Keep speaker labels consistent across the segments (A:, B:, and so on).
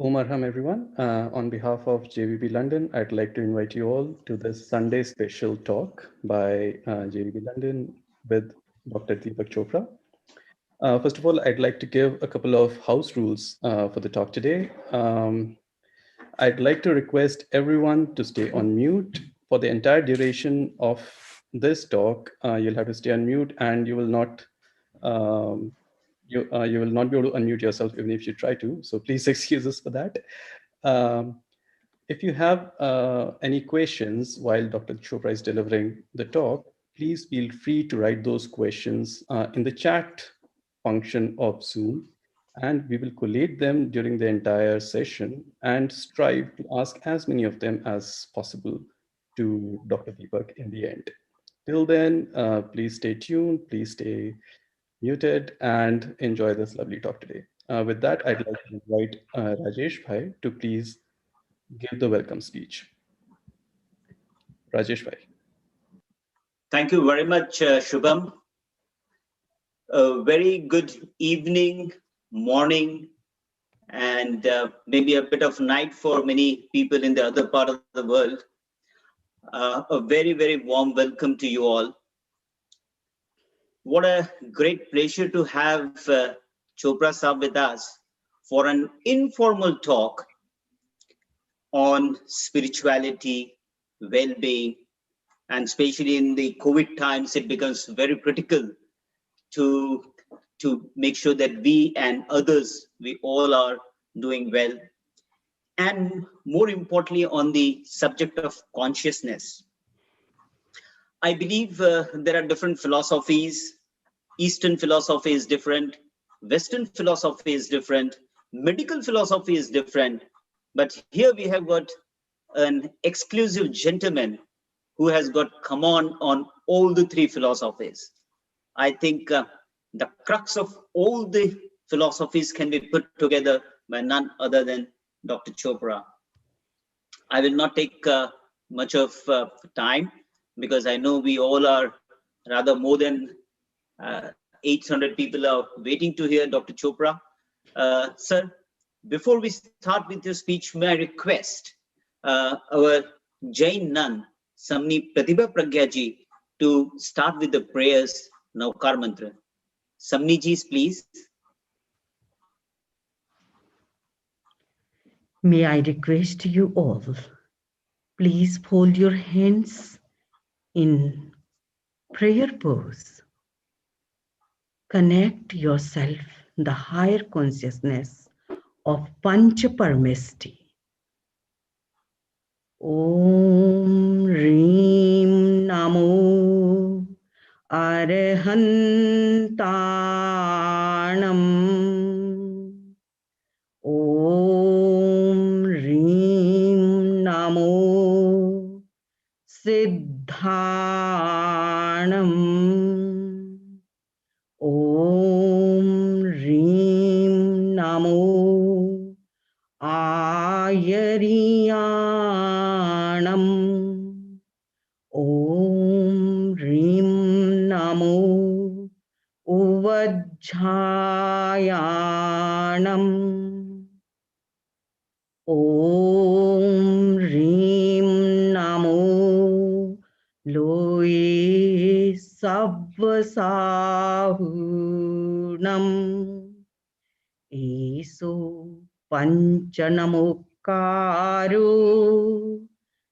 A: Om Arham, everyone. On behalf of JVB London, I'd like to invite you all to this Sunday special talk by JVB London with Dr. Deepak Chopra. First of all, I'd like to give a couple of house rules for the talk today. I'd like to request everyone to stay on mute for the entire duration of this talk. You'll have to stay on mute, and you will not you will not be able to unmute yourself even if you try to. So please excuse us for that. If you have any questions while Dr. Chopra is delivering the talk, please feel free to write those questions in the chat function of Zoom, and we will collate them during the entire session and strive to ask as many of them as possible to Dr. Deepak in the end. Till then, please stay tuned, please stay muted, and enjoy this lovely talk today. With that, I'd like to invite Rajesh Bhai to please give the welcome speech. Rajesh Bhai.
B: Thank you very much, Shubham. A very good evening, morning, and maybe a bit of night for many people in the other part of the world. A very, very warm welcome to you all. What a great pleasure to have Chopra Saab with us for an informal talk on spirituality, well-being, and especially in the COVID times, it becomes very critical to make sure that we and others, we all are doing well. And more importantly, on the subject of consciousness. I believe there are different philosophies. Eastern philosophy is different. Western philosophy is different. Medical philosophy is different. But here we have got an exclusive gentleman who has got command on all the three philosophies. I think the crux of all the philosophies can be put together by none other than Dr. Chopra. I will not take much of time because I know we all are rather more than 800 people are waiting to hear Dr. Chopra. Sir, before we start with your speech, may I request our Jain nun, Samni Pratibha Pragya ji, to start with the prayers, Naukar Mantra. Samni ji, please.
C: May I request you all, please fold your hands in prayer pose. Connect yourself the higher consciousness of Panchaparamesti. Om Reem Namo Arhantanam. Om Reem Namo Siddhanam. Om Reem Namo Ayariyanam. Om Reem Namo Uvajjayanam. Om Reem Namo Loe Savvasahunam. Eso Panchanamukaro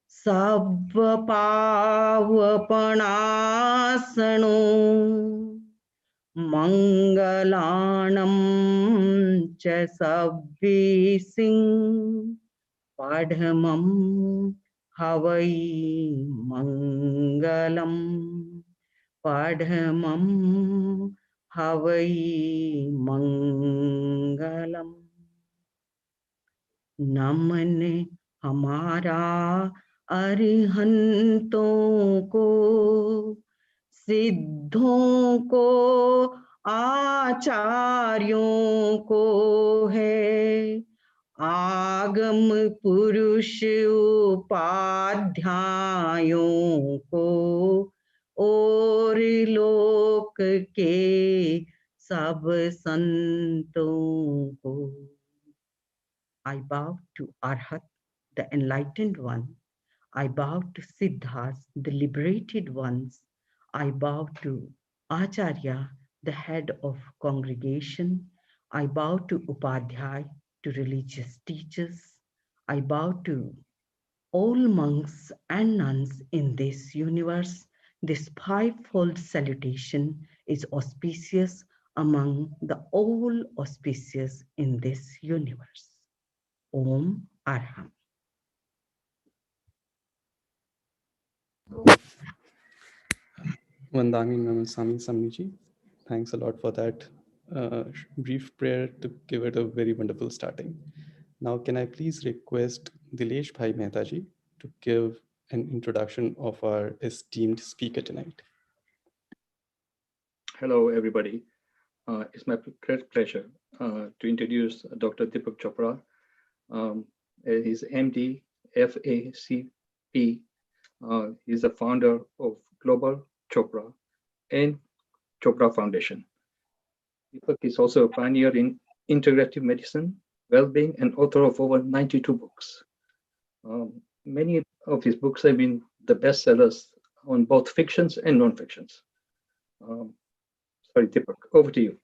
C: Savvapavanasano Mangalanam cha Sabbesing Padhamam Havai Mangalam. Padhamam Havai Mangalam. नमन हमारा अरिहंतों को, सिद्धों को, आचार्यों को है, आगम पुरुष उपाध्यायों को और लोक के सब संतों को। I bow to Arhat, the enlightened one. I bow to Siddhas, the liberated ones. I bow to Acharya, the head of congregation. I bow to Upadhyay, to religious teachers. I bow to all monks and nuns in this universe. This fivefold salutation is auspicious among the all auspicious in this universe. Om Arham.
A: Vandami Namasami Samiji, thanks a lot for that brief prayer to give it a very wonderful starting. Now, can I please request Dilesh Bhai Mehtaji to give an introduction of our esteemed speaker tonight?
D: Hello, everybody. It's my great pleasure to introduce Dr. Deepak Chopra. He's MD, FACP. He's the founder of Global Chopra and Chopra Foundation. Deepak is also a pioneer in integrative medicine, well-being, and author of over 92 books. Many of his books have been the bestsellers on both fictions and non-fictions. Sorry, Deepak, over to you.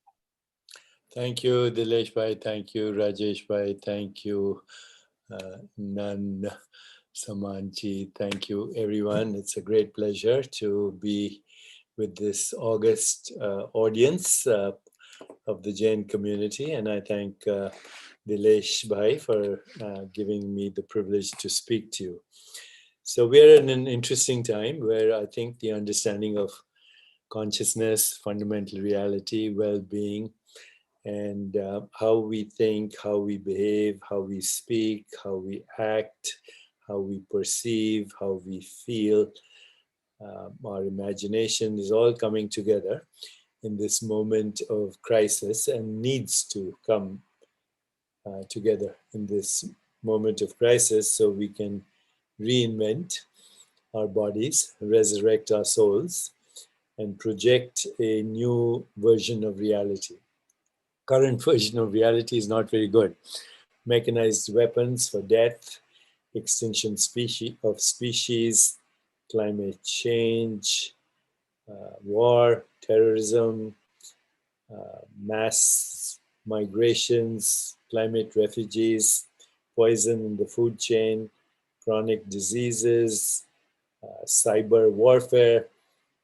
E: Thank you, Dilesh Bhai. Thank you, Rajesh Bhai. Thank you, Nan Samanji. Thank you, everyone. It's a great pleasure to be with this august audience of the Jain community. And I thank Dilesh Bhai for giving me the privilege to speak to you. So we're in an interesting time where I think the understanding of consciousness, fundamental reality, well-being, and how we think, how we behave, how we speak, how we act, how we perceive, how we feel, our imagination is all coming together in this moment of crisis and needs to come together in this moment of crisis so we can reinvent our bodies, resurrect our souls, and project a new version of reality. Current version of reality is not very good. Mechanized weapons for death, extinction of species, climate change, war, terrorism, mass migrations, climate refugees, poison in the food chain, chronic diseases, cyber warfare.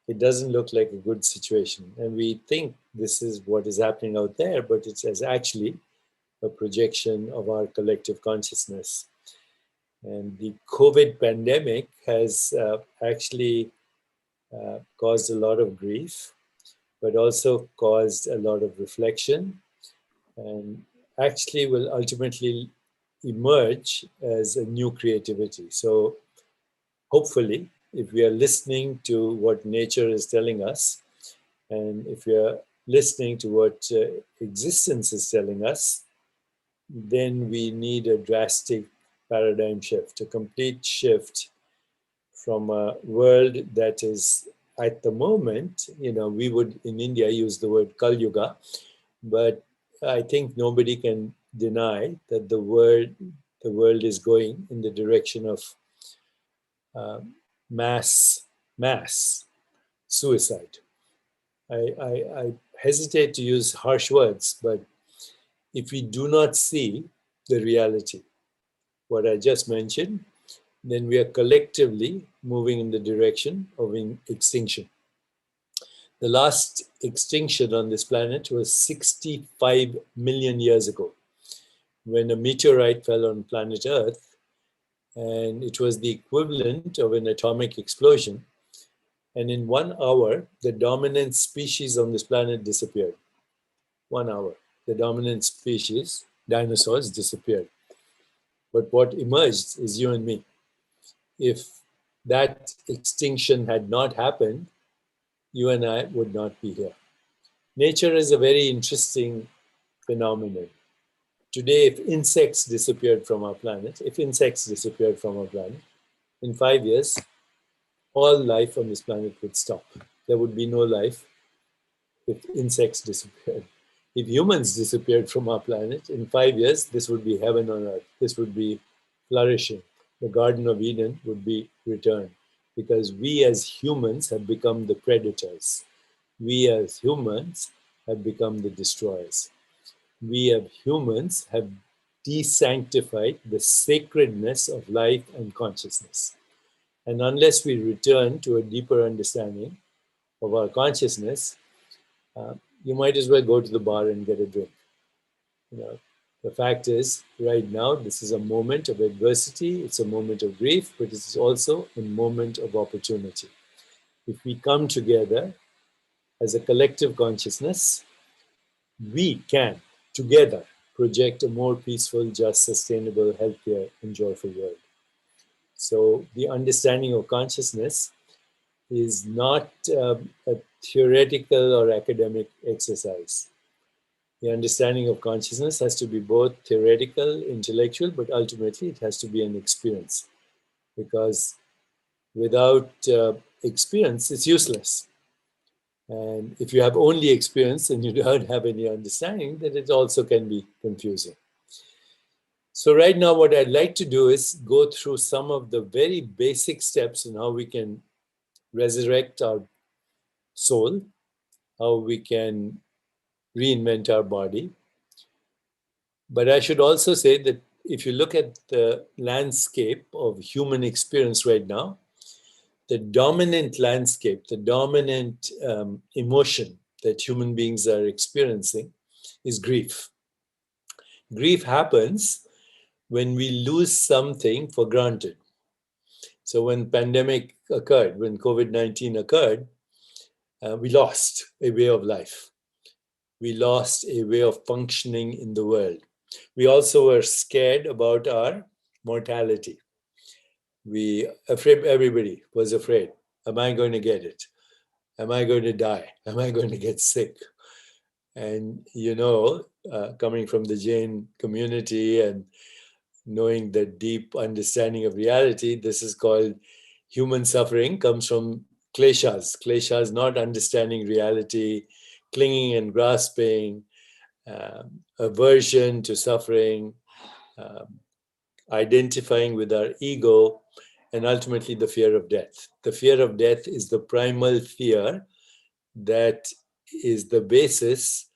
E: It doesn't look like a good situation. And we think this is what is happening out there, but it's actually a projection of our collective consciousness. And the COVID pandemic has actually caused a lot of grief, but also caused a lot of reflection, and actually will ultimately emerge as a new creativity. So hopefully, if we are listening to what nature is telling us, and if we are listening to what existence is telling us, then we need a drastic paradigm shift, a complete shift from a world that is at the moment, we would in India use the word Kal Yuga, but I think nobody can deny that the world is going in the direction of mass suicide. I hesitate to use harsh words, but if we do not see the reality, what I just mentioned, then we are collectively moving in the direction of extinction. The last extinction on this planet was 65 million years ago, when a meteorite fell on planet Earth, and it was the equivalent of an atomic explosion. And in 1 hour, the dominant species on this planet disappeared. 1 hour, the dominant species, dinosaurs, disappeared. But what emerged is you and me. If that extinction had not happened, you and I would not be here. Nature is a very interesting phenomenon. Today, if insects disappeared from our planet, in 5 years, all life on this planet would stop. There would be no life if insects disappeared. If humans disappeared from our planet, in 5 years, this would be heaven on earth. This would be flourishing. The Garden of Eden would be returned, because we as humans have become the predators. We as humans have become the destroyers. We as humans have desanctified the sacredness of life and consciousness. And unless we return to a deeper understanding of our consciousness, you might as well go to the bar and get a drink. You know, the fact is, right now, this is a moment of adversity, it's a moment of grief, but it's also a moment of opportunity. If we come together as a collective consciousness, we can together project a more peaceful, just, sustainable, healthier, and joyful world. So the understanding of consciousness is not a theoretical or academic exercise. The understanding of consciousness has to be both theoretical, intellectual, but ultimately it has to be an experience. Because without experience, it's useless. And if you have only experience and you don't have any understanding, then it also can be confusing. So right now, what I'd like to do is go through some of the very basic steps in how we can resurrect our soul, how we can reinvent our body. But I should also say that if you look at the landscape of human experience right now, the dominant landscape, the dominant emotion that human beings are experiencing is grief. Grief happens when we lose something for granted. So when pandemic occurred, when COVID-19 occurred, we lost a way of life. We lost a way of functioning in the world. We also were scared about our mortality. Everybody was afraid. Am I going to get it? Am I going to die? Am I going to get sick? And coming from the Jain community and knowing the deep understanding of reality, this is called human suffering, comes from kleshas. Kleshas, not understanding reality, clinging and grasping, aversion to suffering, identifying with our ego, and ultimately the fear of death. The fear of death is the primal fear that is the basis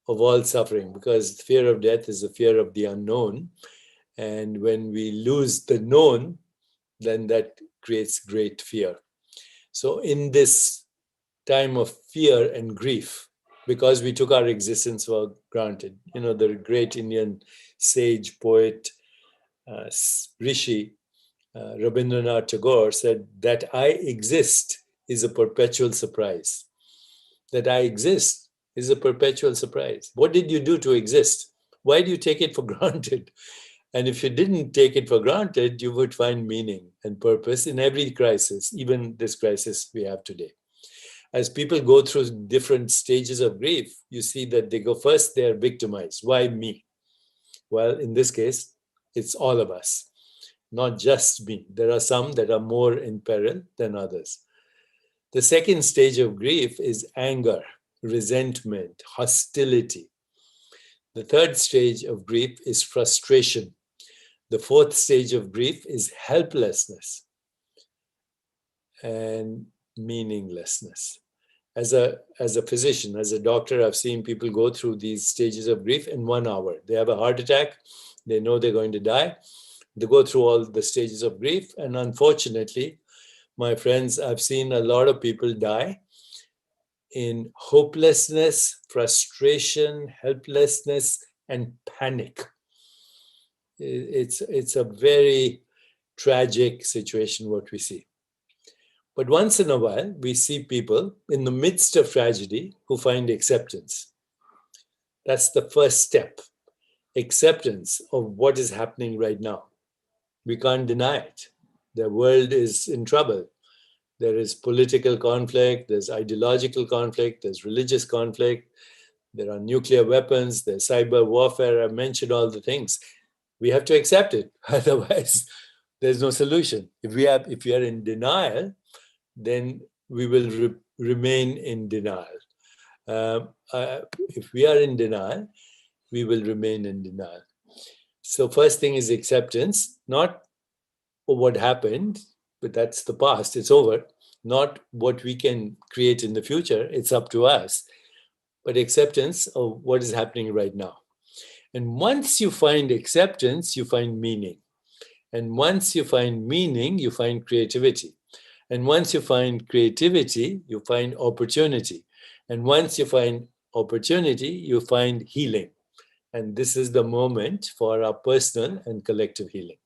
E: of all suffering, because fear of death is the fear of the unknown. And when we lose the known, then that creates great fear. So in this time of fear and grief, because we took our existence for granted, the great Indian sage, poet, Rishi, Rabindranath Tagore said, that I exist is a perpetual surprise. That I exist is a perpetual surprise. What did you do to exist? Why do you take it for granted? And if you didn't take it for granted, you would find meaning and purpose in every crisis, even this crisis we have today. As people go through different stages of grief, you see that they go first, they are victimized. Why me? Well, in this case, it's all of us, not just me. There are some that are more in peril than others. The second stage of grief is anger, resentment, hostility. The third stage of grief is frustration. The fourth stage of grief is helplessness and meaninglessness. As a physician, as a doctor, I've seen people go through these stages of grief in 1 hour. They have a heart attack, they know they're going to die. They go through all the stages of grief. And unfortunately, my friends, I've seen a lot of people die in hopelessness, frustration, helplessness, and panic. It's a very tragic situation, what we see. But once in a while, we see people in the midst of tragedy who find acceptance. That's the first step, acceptance of what is happening right now. We can't deny it. The world is in trouble. There is political conflict, there's ideological conflict, there's religious conflict, there are nuclear weapons, there's cyber warfare. I mentioned all the things. We have to accept it. Otherwise, there's no solution. If we are in denial, then we will remain in denial. If we are in denial, we will remain in denial. So first thing is acceptance, not what happened, but that's the past, it's over. Not what we can create in the future, it's up to us. But acceptance of what is happening right now. And once you find acceptance, you find meaning. And once you find meaning, you find creativity. And once you find creativity, you find opportunity. And once you find opportunity, you find healing. And this is the moment for our personal and collective healing.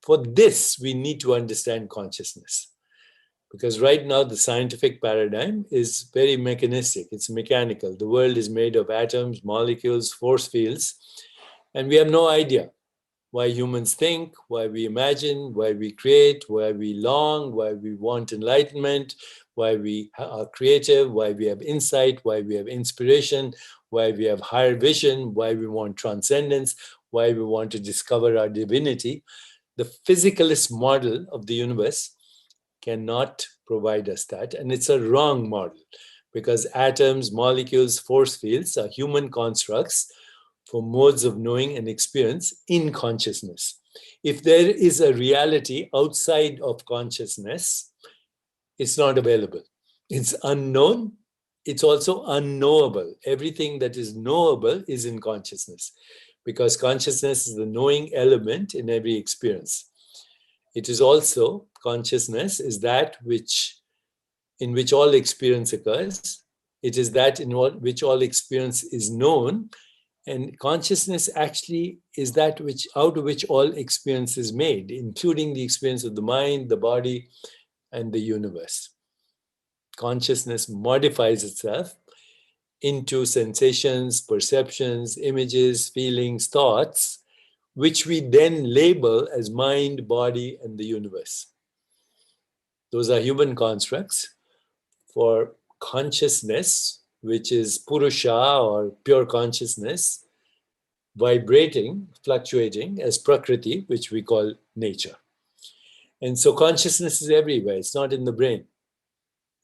E: For this, we need to understand consciousness. Because right now, the scientific paradigm is very mechanistic. It's mechanical. The world is made of atoms, molecules, force fields. And we have no idea why humans think, why we imagine, why we create, why we long, why we want enlightenment, why we are creative, why we have insight, why we have inspiration, why we have higher vision, why we want transcendence, why we want to discover our divinity. The physicalist model of the universe cannot provide us that. And it's a wrong model because atoms, molecules, force fields are human constructs for modes of knowing and experience in consciousness. If there is a reality outside of consciousness, it's not available. It's unknown. It's also unknowable. Everything that is knowable is in consciousness because consciousness is the knowing element in every experience. It is also, consciousness is that in which all experience occurs. It is that in which all experience is known. And consciousness actually is that out of which all experience is made, including the experience of the mind, the body, and the universe. Consciousness modifies itself into sensations, perceptions, images, feelings, thoughts, which we then label as mind, body, and the universe. Those are human constructs. For consciousness, which is Purusha or pure consciousness, vibrating, fluctuating as Prakriti, which we call nature. And so consciousness is everywhere. It's not in the brain.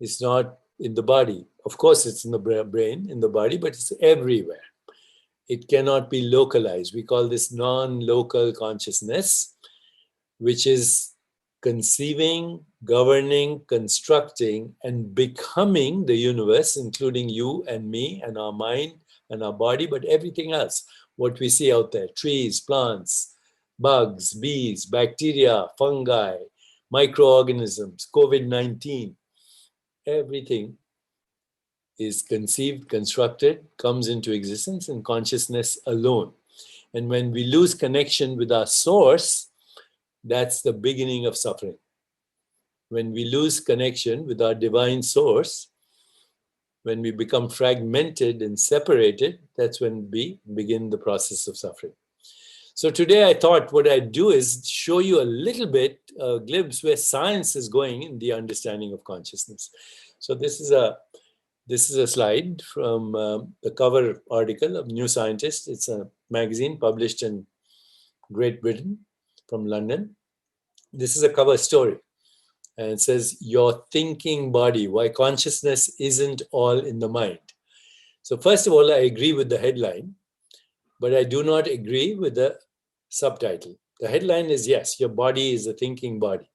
E: It's not in the body. Of course, it's in the brain, in the body, but it's everywhere. It cannot be localized. We call this non-local consciousness, which is conceiving, governing, constructing, and becoming the universe, including you and me and our mind and our body, but everything else, what we see out there, trees, plants, bugs, bees, bacteria, fungi, microorganisms, COVID-19, everything is conceived, constructed, comes into existence in consciousness alone. And when we lose connection with our source, that's the beginning of suffering. When we lose connection with our divine source, when we become fragmented and separated, that's when we begin the process of suffering. So today I thought what I'd do is show you a little bit, a glimpse where science is going in the understanding of consciousness. So this is a slide from the cover article of New Scientist. It's a magazine published in Great Britain from London. This is a cover story. And it says, your thinking body, why consciousness isn't all in the mind. So first of all, I agree with the headline, but I do not agree with the subtitle. The headline is, yes, your body is a thinking body.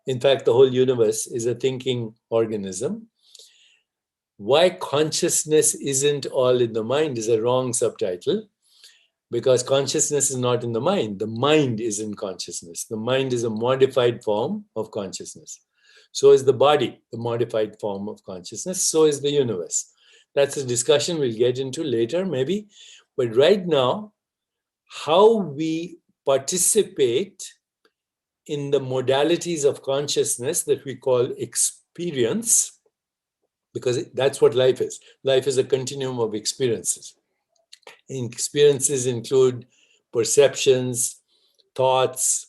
E: In fact, the whole universe is a thinking organism. Why consciousness isn't all in the mind is a wrong subtitle, because consciousness is not in the mind. The mind is in consciousness. The mind is a modified form of consciousness. So is the body, the modified form of consciousness. So is the universe. That's a discussion we'll get into later, maybe. But right now, how we participate in the modalities of consciousness that we call experience, because that's what life is. Life is a continuum of experiences. Experiences include perceptions, thoughts,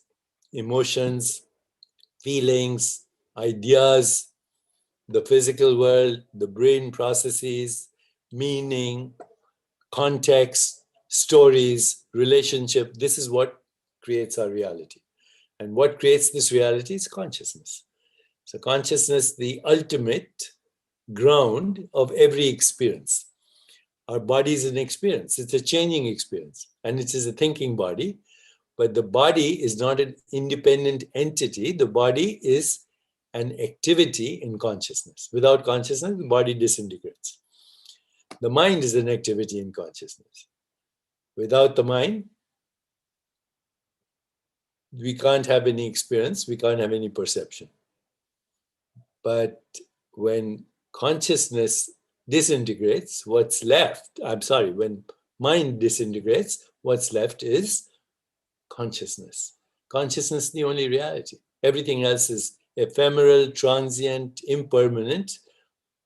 E: emotions, feelings, ideas, the physical world, the brain processes, meaning, context, stories, relationship. This is what creates our reality. And what creates this reality is consciousness. So consciousness, the ultimate ground of every experience. Our body is an experience. It's a changing experience. And it is a thinking body. But the body is not an independent entity. The body is an activity in consciousness. Without consciousness, the body disintegrates. The mind is an activity in consciousness. Without the mind, we can't have any experience, we can't have any perception. But when consciousness disintegrates, when mind disintegrates, what's left is consciousness. Consciousness is the only reality. Everything else is ephemeral, transient, impermanent,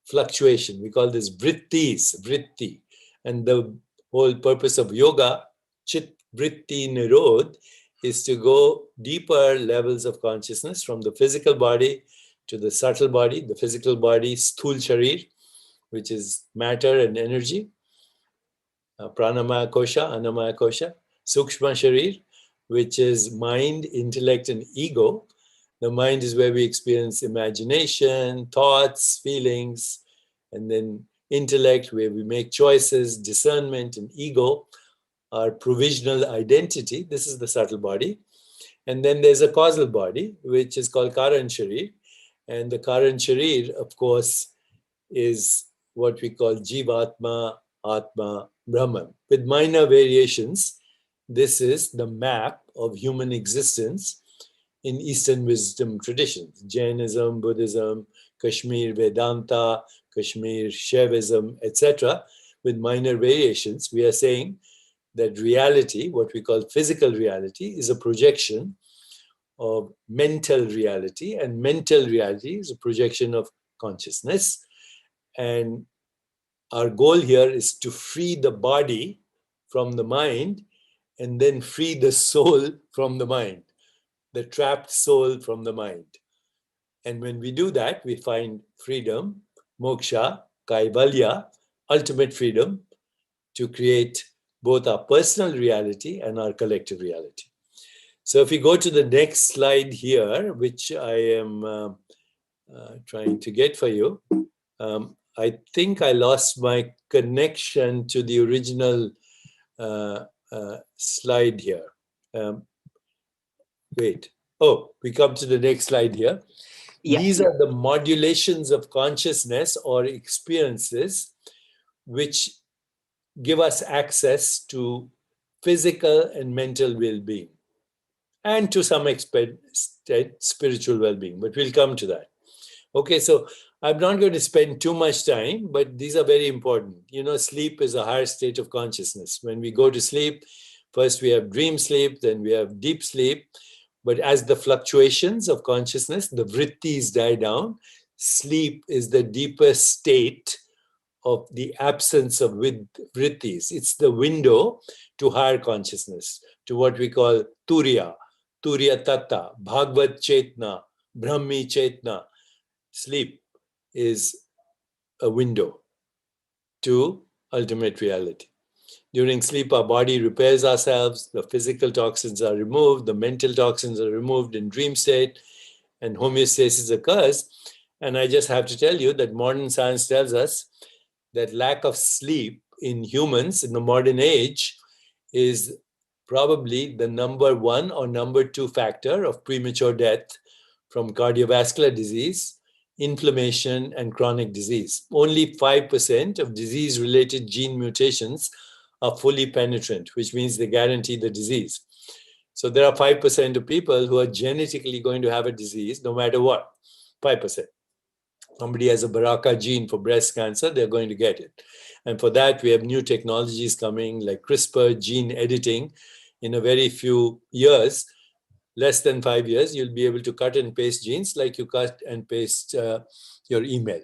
E: fluctuation. We call this vritti. And the whole purpose of yoga, chit vritti nirodh, is to go deeper levels of consciousness from the physical body to the subtle body, the physical body, sthul sharir, which is matter and energy, pranamaya kosha, annamaya kosha, sukshma sharir, which is mind, intellect, and ego. The mind is where we experience imagination, thoughts, feelings, and then intellect, where we make choices, discernment, and ego, our provisional identity. This is the subtle body. And then there's a causal body, which is called Karan Sharir. And the Karan Sharir, of course, is what we call Jivatma, Atma, Brahman. With minor variations, this is the map of human existence in Eastern wisdom traditions, Jainism, Buddhism, Kashmir Vedanta, Kashmir Shaivism, etc. With minor variations, we are saying that reality, what we call physical reality, is a projection of mental reality, and mental reality is a projection of consciousness. And our goal here is to free the body from the mind and then free the soul from the mind, the trapped soul from the mind. And when we do that, we find freedom, moksha, kaivalya, ultimate freedom to create both our personal reality and our collective reality. So if we go to the next slide here, which I am trying to get for you, I think I lost my connection to the original slide here. Wait. Oh, we come to the next slide here.
B: Yeah.
E: These are the modulations of consciousness or experiences which give us access to physical and mental well-being, and to some extent spiritual well-being, but we'll come to that. Okay, so I'm not going to spend too much time, but these are very important. You know, sleep is a higher state of consciousness. When we go to sleep, first we have dream sleep, then we have deep sleep. But as the fluctuations of consciousness, the vrittis die down, sleep is the deepest state of the absence of vrittis. It's the window to higher consciousness, to what we call Turiya Tatta, Bhagavad Chetna, Brahmi Chetna. Sleep is a window to ultimate reality. During sleep, our body repairs ourselves, the physical toxins are removed, the mental toxins are removed in dream state, and homeostasis occurs. And I just have to tell you that modern science tells us that lack of sleep in humans in the modern age is probably the number one or number two factor of premature death from cardiovascular disease, inflammation, and chronic disease. Only 5% of disease-related gene mutations are fully penetrant, which means they guarantee the disease. So there are 5% of people who are genetically going to have a disease no matter what, 5%. Somebody has a BRCA gene for breast cancer, they're going to get it. And for that, we have new technologies coming like CRISPR gene editing. In a very few years, less than 5 years, you'll be able to cut and paste genes like you cut and paste your email.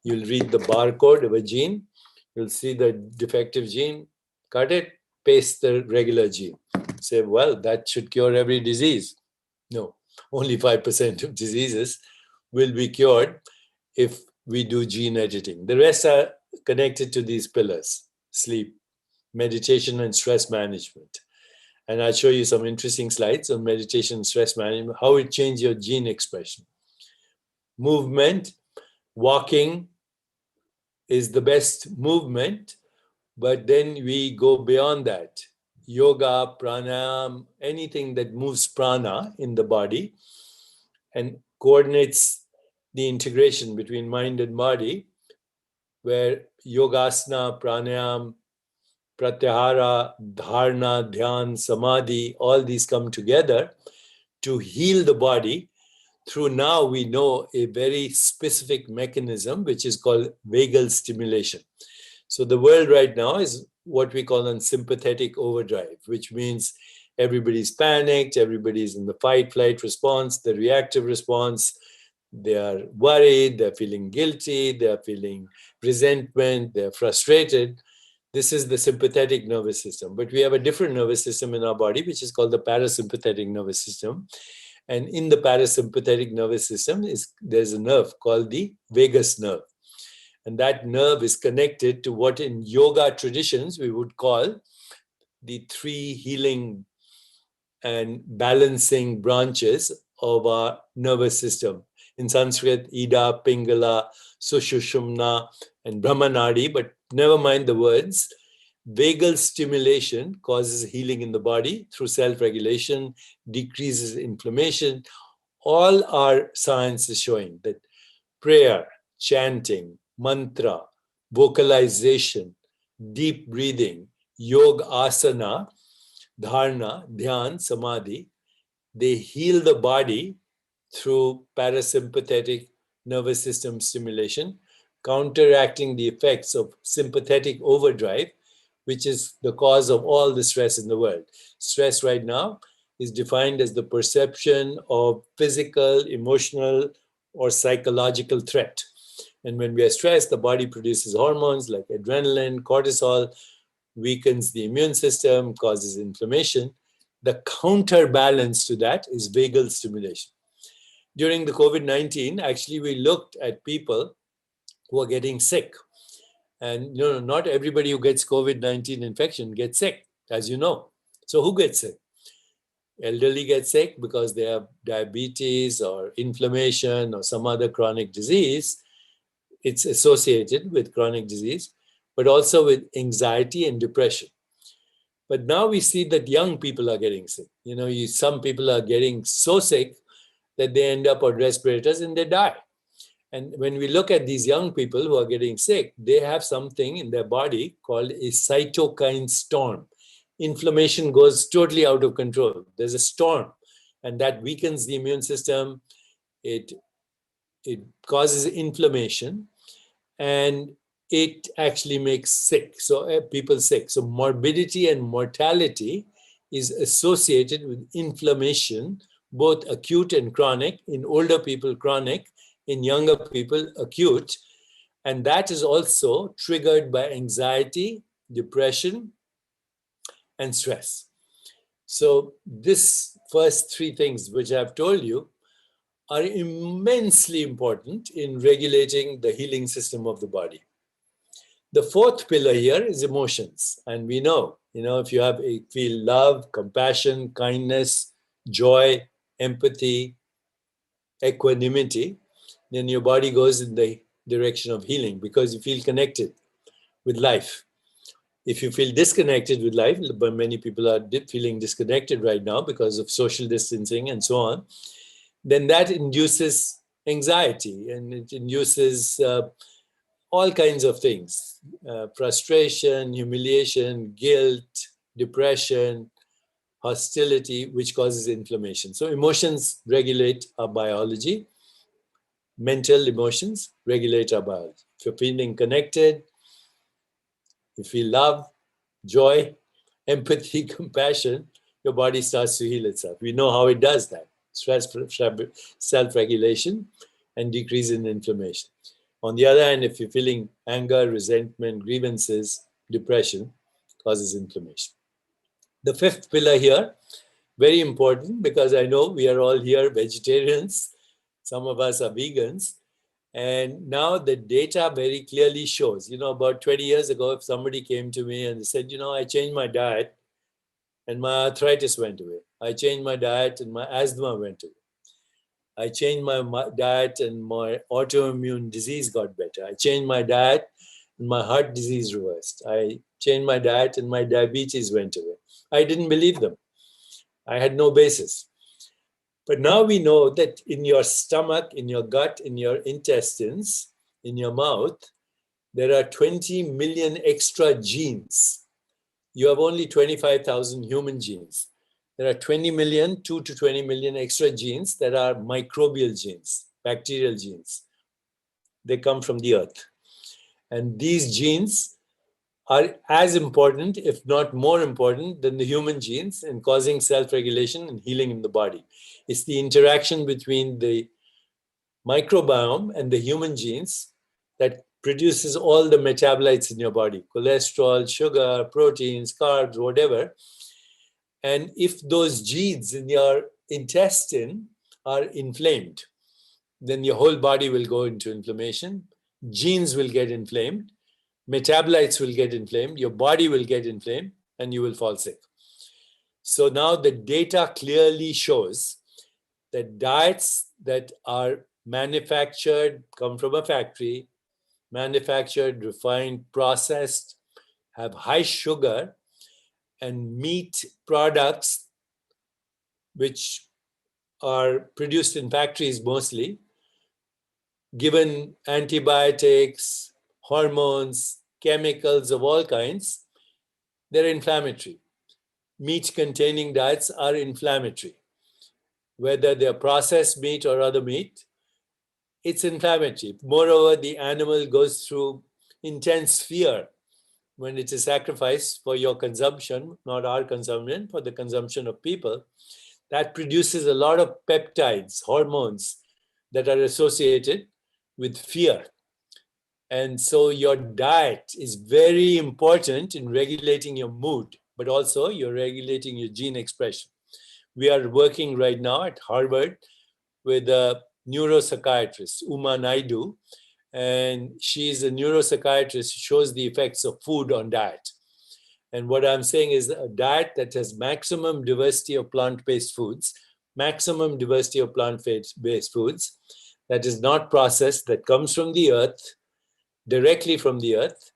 E: You'll read the barcode of a gene, you'll see the defective gene, cut it, paste the regular gene. Say, well, that should cure every disease. No, only 5% of diseases will be cured if we do gene editing. The rest are connected to these pillars: sleep, meditation, and stress management. And I'll show you some interesting slides on meditation and stress management, how it changes your gene expression. Movement, walking, is the best movement, but then we go beyond that. Yoga, pranayam, anything that moves prana in the body and coordinates the integration between mind and body, where yogasana, pranayam, pratyahara, dharana, dhyan, samadhi, all these come together to heal the body through, now we know, a very specific mechanism which is called vagal stimulation. So the world right now is what we call a sympathetic overdrive, which means everybody's panicked, everybody's in the fight, flight response, the reactive response. They are worried, they're feeling guilty, they're feeling resentment, they're frustrated. This is the sympathetic nervous system. But we have a different nervous system in our body, which is called the parasympathetic nervous system. And in the parasympathetic nervous system, there's a nerve called the vagus nerve. And that nerve is connected to what in yoga traditions we would call the three healing and balancing branches of our nervous system. In Sanskrit, Ida, Pingala, Sushushumna, and Brahmanadi, but never mind the words. Vagal stimulation causes healing in the body through self-regulation, decreases inflammation. All our science is showing that prayer, chanting, mantra, vocalization, deep breathing, yoga asana, dharana, dhyan, samadhi, they heal the body through parasympathetic nervous system stimulation, counteracting the effects of sympathetic overdrive, which is the cause of all the stress in the world. Stress right now is defined as the perception of physical, emotional, or psychological threat. And when we are stressed, the body produces hormones like adrenaline, cortisol, weakens the immune system, causes inflammation. The counterbalance to that is vagal stimulation. During the COVID-19, actually, we looked at people who are getting sick. And not everybody who gets COVID-19 infection gets sick, as you know. So who gets sick? Elderly get sick because they have diabetes or inflammation or some other chronic disease. It's associated with chronic disease, but also with anxiety and depression. But now we see that young people are getting sick. Some people are getting so sick that they end up on respirators and they die. And when we look at these young people who are getting sick, they have something in their body called a cytokine storm. Inflammation goes totally out of control. There's a storm, and that weakens the immune system. It causes inflammation, and it actually makes sick. So people sick. So morbidity and mortality is associated with inflammation, both acute and chronic. In older people, chronic. In younger people, acute. And that is also triggered by anxiety, depression, and stress. So these first three things, which I've told you, are immensely important in regulating the healing system of the body. The fourth pillar here is emotions. And we know, if you feel love, compassion, kindness, joy, empathy, equanimity, then your body goes in the direction of healing because you feel connected with life. If you feel disconnected with life, but many people are feeling disconnected right now because of social distancing and so on, then that induces anxiety and it induces all kinds of things, frustration, humiliation, guilt, depression, hostility, which causes inflammation. So emotions regulate our biology. Mental emotions regulate our biology. If you're feeling connected, you feel love, joy, empathy, compassion, your body starts to heal itself. We know how it does that. Stress, self-regulation, and decrease in inflammation. On the other hand, if you're feeling anger, resentment, grievances, depression, causes inflammation. The fifth pillar here, very important because I know we are all here vegetarians. Some of us are vegans. And now the data very clearly shows, about 20 years ago, if somebody came to me and said, I changed my diet and my arthritis went away. I changed my diet and my asthma went away. I changed my diet and my autoimmune disease got better. I changed my diet and my heart disease reversed. I changed my diet and my diabetes went away. I didn't believe them. I had no basis. But now we know that in your stomach, in your gut, in your intestines, in your mouth, there are 20 million extra genes. You have only 25,000 human genes. There are 20 million, 2 to 20 million extra genes that are microbial genes, bacterial genes. They come from the earth. And these genes are as important, if not more important, than the human genes in causing self-regulation and healing in the body. It's the interaction between the microbiome and the human genes that produces all the metabolites in your body, cholesterol, sugar, proteins, carbs, whatever. And if those genes in your intestine are inflamed, then your whole body will go into inflammation. Genes will get inflamed. Metabolites will get inflamed. Your body will get inflamed and you will fall sick. So now the data clearly shows that diets that are manufactured, come from a factory, manufactured, refined, processed, have high sugar, and meat products which are produced in factories mostly, given antibiotics, hormones, chemicals of all kinds, they're inflammatory. Meat-containing diets are inflammatory. Whether they're processed meat or other meat, it's inflammatory. Moreover, the animal goes through intense fear when it is sacrificed for your consumption, not our consumption, for the consumption of people. That produces a lot of peptides, hormones that are associated with fear. And so your diet is very important in regulating your mood, but also you're regulating your gene expression. We are working right now at Harvard with a neuropsychiatrist, Uma Naidu, and she's a neuropsychiatrist who shows the effects of food on diet. And what I'm saying is a diet that has maximum diversity of plant-based foods, maximum diversity of plant-based foods, that is not processed, that comes from the earth, directly from the earth,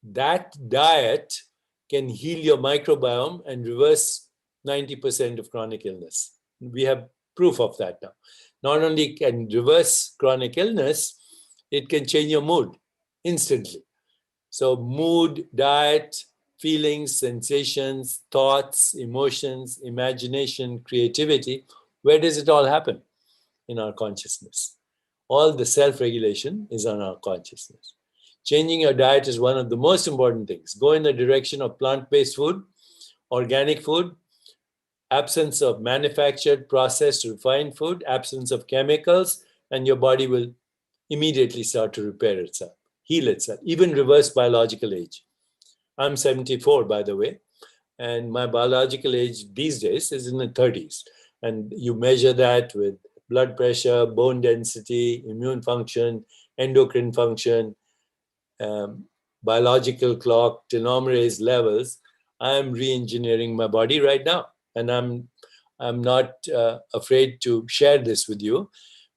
E: that diet can heal your microbiome and reverse 90% of chronic illness. We have proof of that now. Not only can reverse chronic illness, it can change your mood instantly. So mood, diet, feelings, sensations, thoughts, emotions, imagination, creativity, where does it all happen? In our consciousness. All the self-regulation is on our consciousness. Changing your diet is one of the most important things. Go in the direction of plant-based food, organic food, absence of manufactured, processed, refined food, absence of chemicals, and your body will immediately start to repair itself, heal itself, even reverse biological age. I'm 74, by the way, and my biological age these days is in the 30s. And you measure that with blood pressure, bone density, immune function, endocrine function, biological clock, telomerase levels. I'm re-engineering my body right now. And I'm not afraid to share this with you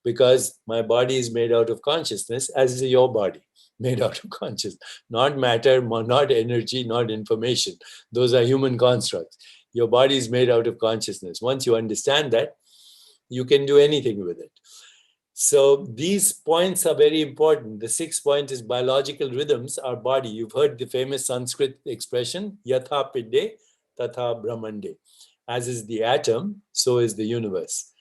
E: because my body is made out of consciousness, as is your body, made out of consciousness. Not matter, not energy, not information. Those are human constructs. Your body is made out of consciousness. Once you understand that, you can do anything with it. So these points are very important. The sixth point is biological rhythms, our body. You've heard the famous Sanskrit expression, yatha pide, tatha brahmande. As is the atom, so is the universe.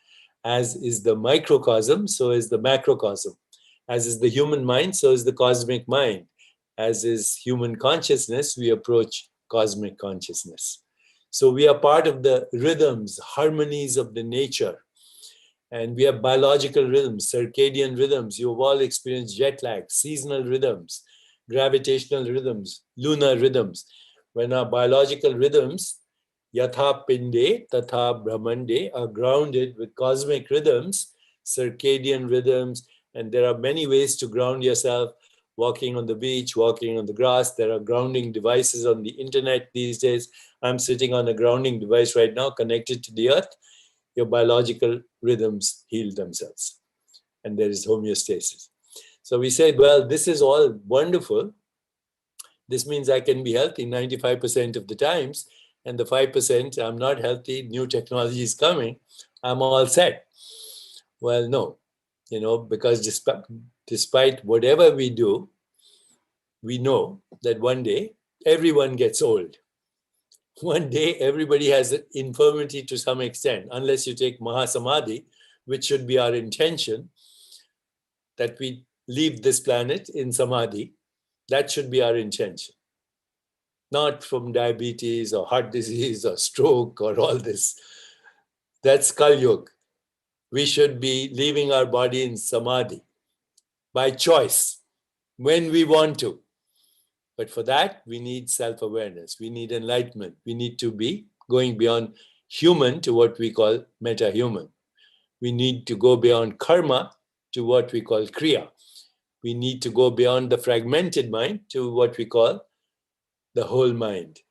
E: As is the microcosm, so is the macrocosm. As is the human mind, so is the cosmic mind. As is human consciousness, we approach cosmic consciousness. So we are part of the rhythms, harmonies of the nature. And we have biological rhythms, circadian rhythms. You've all experienced jet lag, seasonal rhythms, gravitational rhythms, lunar rhythms. When our biological rhythms, yatha pinde, tatha brahmande, are grounded with cosmic rhythms, circadian rhythms, and there are many ways to ground yourself, walking on the beach, walking on the grass. There are grounding devices on the internet these days. I'm sitting on a grounding device right now connected to the earth. Your biological rhythms heal themselves. And there is homeostasis. So we say, well, this is all wonderful, This means I can be healthy 95% of the times, and the 5% I'm not healthy, new technology is coming, I'm all set. Well, no, because despite whatever we do, we know that one day everyone gets old. One day everybody has an infirmity to some extent, unless you take Mahasamadhi, which should be our intention, that we leave this planet in Samadhi. That should be our intention. Not from diabetes or heart disease or stroke or all this. That's Kali Yuga. We should be leaving our body in Samadhi by choice, when we want to. But for that, we need self-awareness. We need enlightenment. We need to be going beyond human to what we call meta-human. We need to go beyond karma to what we call kriya. We need to go beyond the fragmented mind to what we call the whole mind.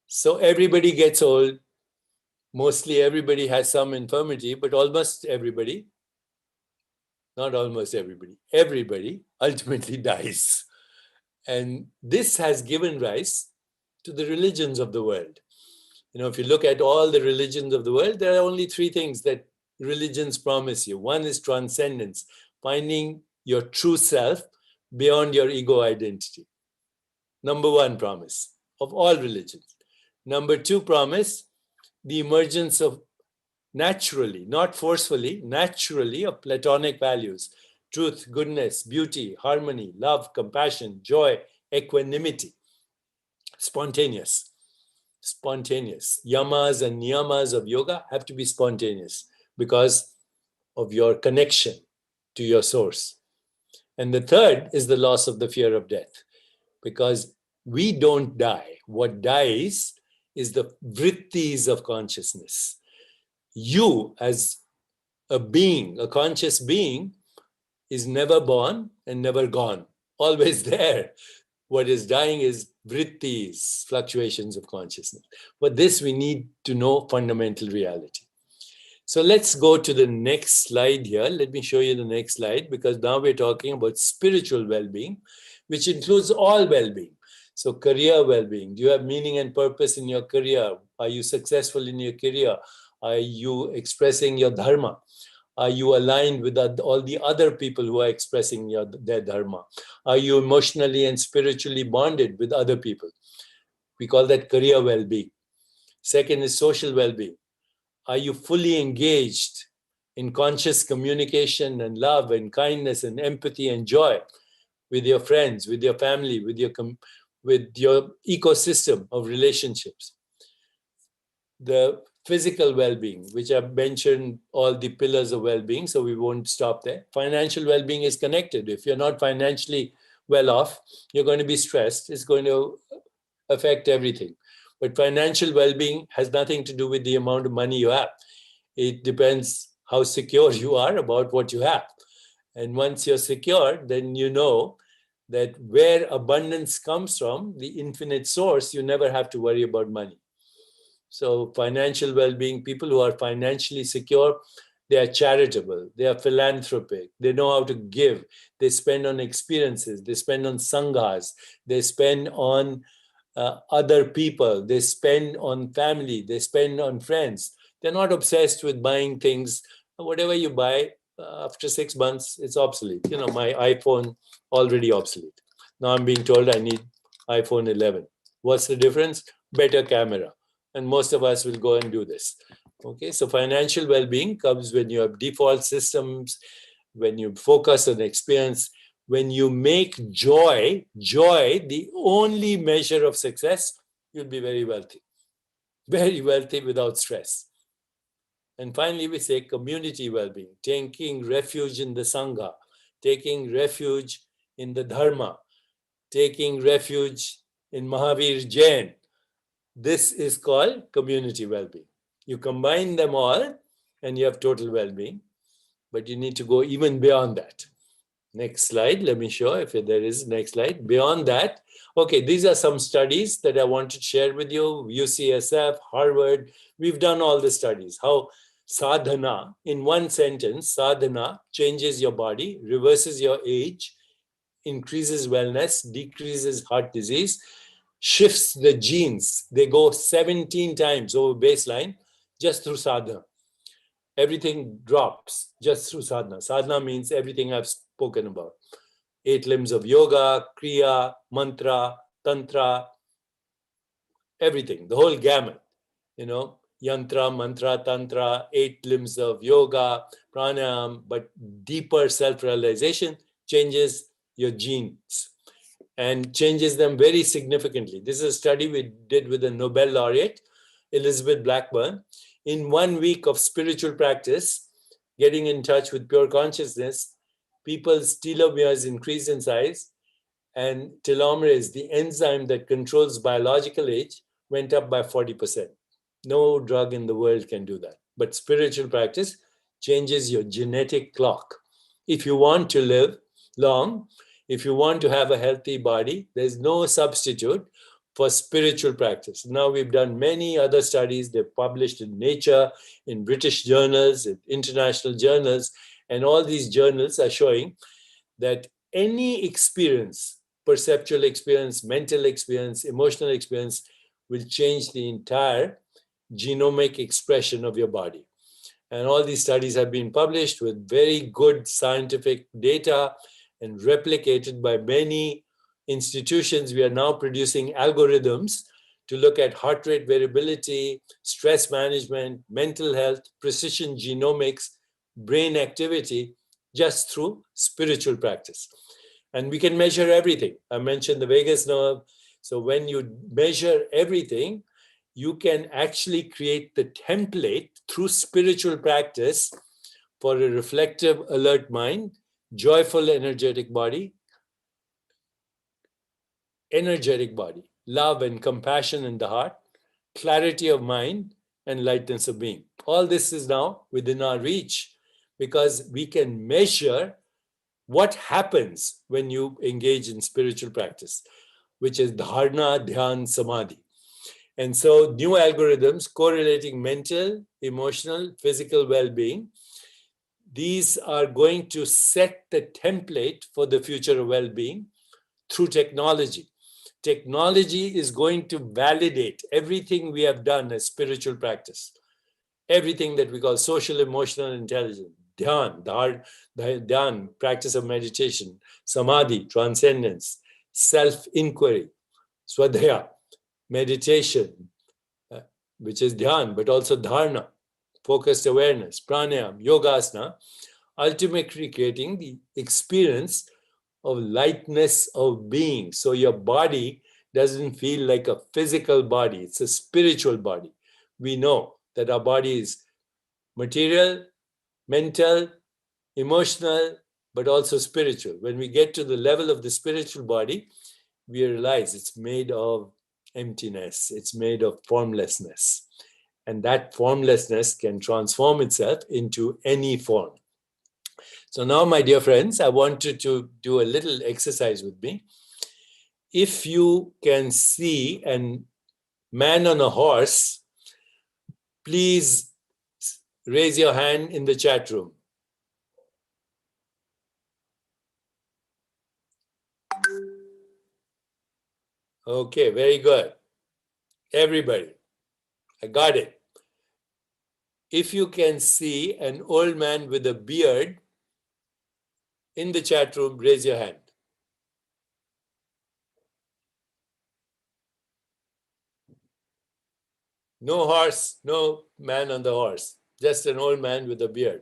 E: So everybody gets old. Mostly everybody has some infirmity, but almost everybody, not almost everybody ultimately dies. And this has given rise to the religions of the world. If you look at all the religions of the world, there are only three things that religions promise you. One is transcendence, finding your true self beyond your ego identity. Number one promise of all religions. Number two promise, the emergence of naturally, not forcefully, naturally of Platonic values: truth, goodness, beauty, harmony, love, compassion, joy, equanimity. Spontaneous. Yamas and niyamas of yoga have to be spontaneous because of your connection to your source. And the third is the loss of the fear of death, because we don't die. What dies is the vrittis of consciousness. You, as a being, a conscious being, is never born and never gone, always there. What is dying is vrittis, fluctuations of consciousness. For this, we need to know fundamental reality. So let's go to the next slide here. Let me show you the next slide, because now we're talking about spiritual well-being, which includes all well-being. So career well-being. Do you have meaning and purpose in your career? Are you successful in your career? Are you expressing your dharma? Are you aligned with all the other people who are expressing their dharma? Are you emotionally and spiritually bonded with other people? We call that career well-being. Second is social well-being. Are you fully engaged in conscious communication and love and kindness and empathy and joy with your friends, with your family, with your ecosystem of relationships? The physical well-being, which I've mentioned all the pillars of well-being, so we won't stop there. Financial well-being is connected. If you're not financially well off, you're going to be stressed. It's going to affect everything. But financial well-being has nothing to do with the amount of money you have. It depends how secure you are about what you have. And once you're secure, then you know that where abundance comes from, the infinite source, you never have to worry about money. So financial well-being, people who are financially secure, they are charitable, they are philanthropic, they know how to give, they spend on experiences, they spend on sanghas, they spend on other people, they spend on family, they spend on friends. They're not obsessed with buying things. Whatever you buy, after 6 months, it's obsolete. My iPhone already obsolete. Now I'm being told I need iPhone 11. What's the difference? Better camera. And most of us will go and do this. Okay, so financial well-being comes when you have default systems, when you focus on experience, when you make joy the only measure of success, you'll be very wealthy without stress. And finally, we say community well-being, taking refuge in the Sangha, taking refuge in the Dharma, taking refuge in Mahavir Jain. This is called community well-being. You combine them all and you have total well-being, but you need to go even beyond that. Next slide, let me show if there is next slide. Beyond that, okay, these are some studies that I want to share with you. UCSF, Harvard, we've done all the studies. How sadhana, in one sentence, sadhana changes your body, reverses your age, increases wellness, decreases heart disease, shifts the genes. They go 17 times over baseline just through sadhana. Everything drops just through sadhana. Sadhana means everything I've spoken about. 8 limbs of yoga, kriya, mantra, tantra, everything, the whole gamut, yantra, mantra, tantra, 8 limbs of yoga, pranayam, but deeper self-realization changes your genes and changes them very significantly. This is a study we did with the Nobel laureate, Elizabeth Blackburn. In 1 week of spiritual practice, getting in touch with pure consciousness, people's telomeres increase in size, and telomerase, the enzyme that controls biological age, went up by 40%. No drug in the world can do that. But spiritual practice changes your genetic clock. If you want to live long, if you want to have a healthy body, there's no substitute for spiritual practice. Now we've done many other studies. They're published in Nature, in British journals, in international journals, and all these journals are showing that any experience, perceptual experience, mental experience, emotional experience, will change the entire genomic expression of your body. And all these studies have been published with very good scientific data and replicated by many institutions. We are now producing algorithms to look at heart rate variability, stress management, mental health, precision genomics, brain activity, just through spiritual practice. And we can measure everything. I mentioned the vagus nerve. So when you measure everything, you can actually create the template through spiritual practice for a reflective, alert mind, joyful, energetic body, love and compassion in the heart, clarity of mind, and lightness of being. All this is now within our reach because we can measure what happens when you engage in spiritual practice, which is dharana, dhyan, samadhi. And so new algorithms correlating mental, emotional, physical well-being, these are going to set the template for the future of well-being through technology. Technology is going to validate everything we have done as spiritual practice, everything that we call social, emotional intelligence, dhyan, dhyan, practice of meditation, samadhi, transcendence, self-inquiry, swadhyaya, meditation, which is dhyan, but also dharana, focused awareness, pranayam, yogasana, ultimately creating the experience of lightness of being. So your body doesn't feel like a physical body, it's a spiritual body. We know that our body is material, mental, emotional, but also spiritual. When we get to the level of the spiritual body, we realize it's made of emptiness, it's made of formlessness. And that formlessness can transform itself into any form. So now, my dear friends, I want you to do a little exercise with me. If you can see a man on a horse, please raise your hand in the chat room. Okay, very good. Everybody, I got it. If you can see an old man with a beard in the chat room, raise your hand. No horse, no man on the horse, just an old man with a beard.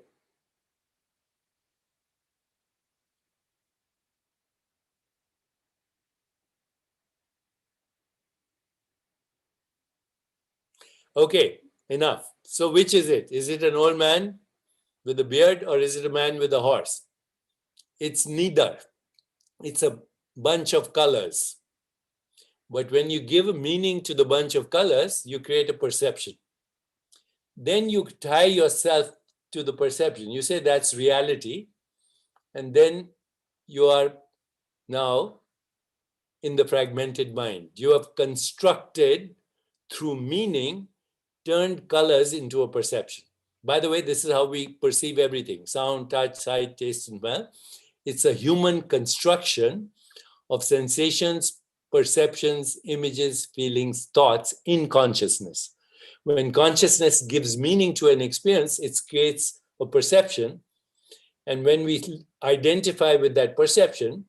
E: Okay, enough. So which is it? Is it an old man with a beard or is it a man with a horse? It's neither. It's a bunch of colors. But when you give a meaning to the bunch of colors, you create a perception. Then you tie yourself to the perception. You say that's reality. And then you are now in the fragmented mind. You have constructed through meaning, turned colors into a perception. By the way, this is how we perceive everything: sound, touch, sight, taste, and smell. It's a human construction of sensations, perceptions, images, feelings, thoughts in consciousness. When consciousness gives meaning to an experience, it creates a perception. And when we identify with that perception,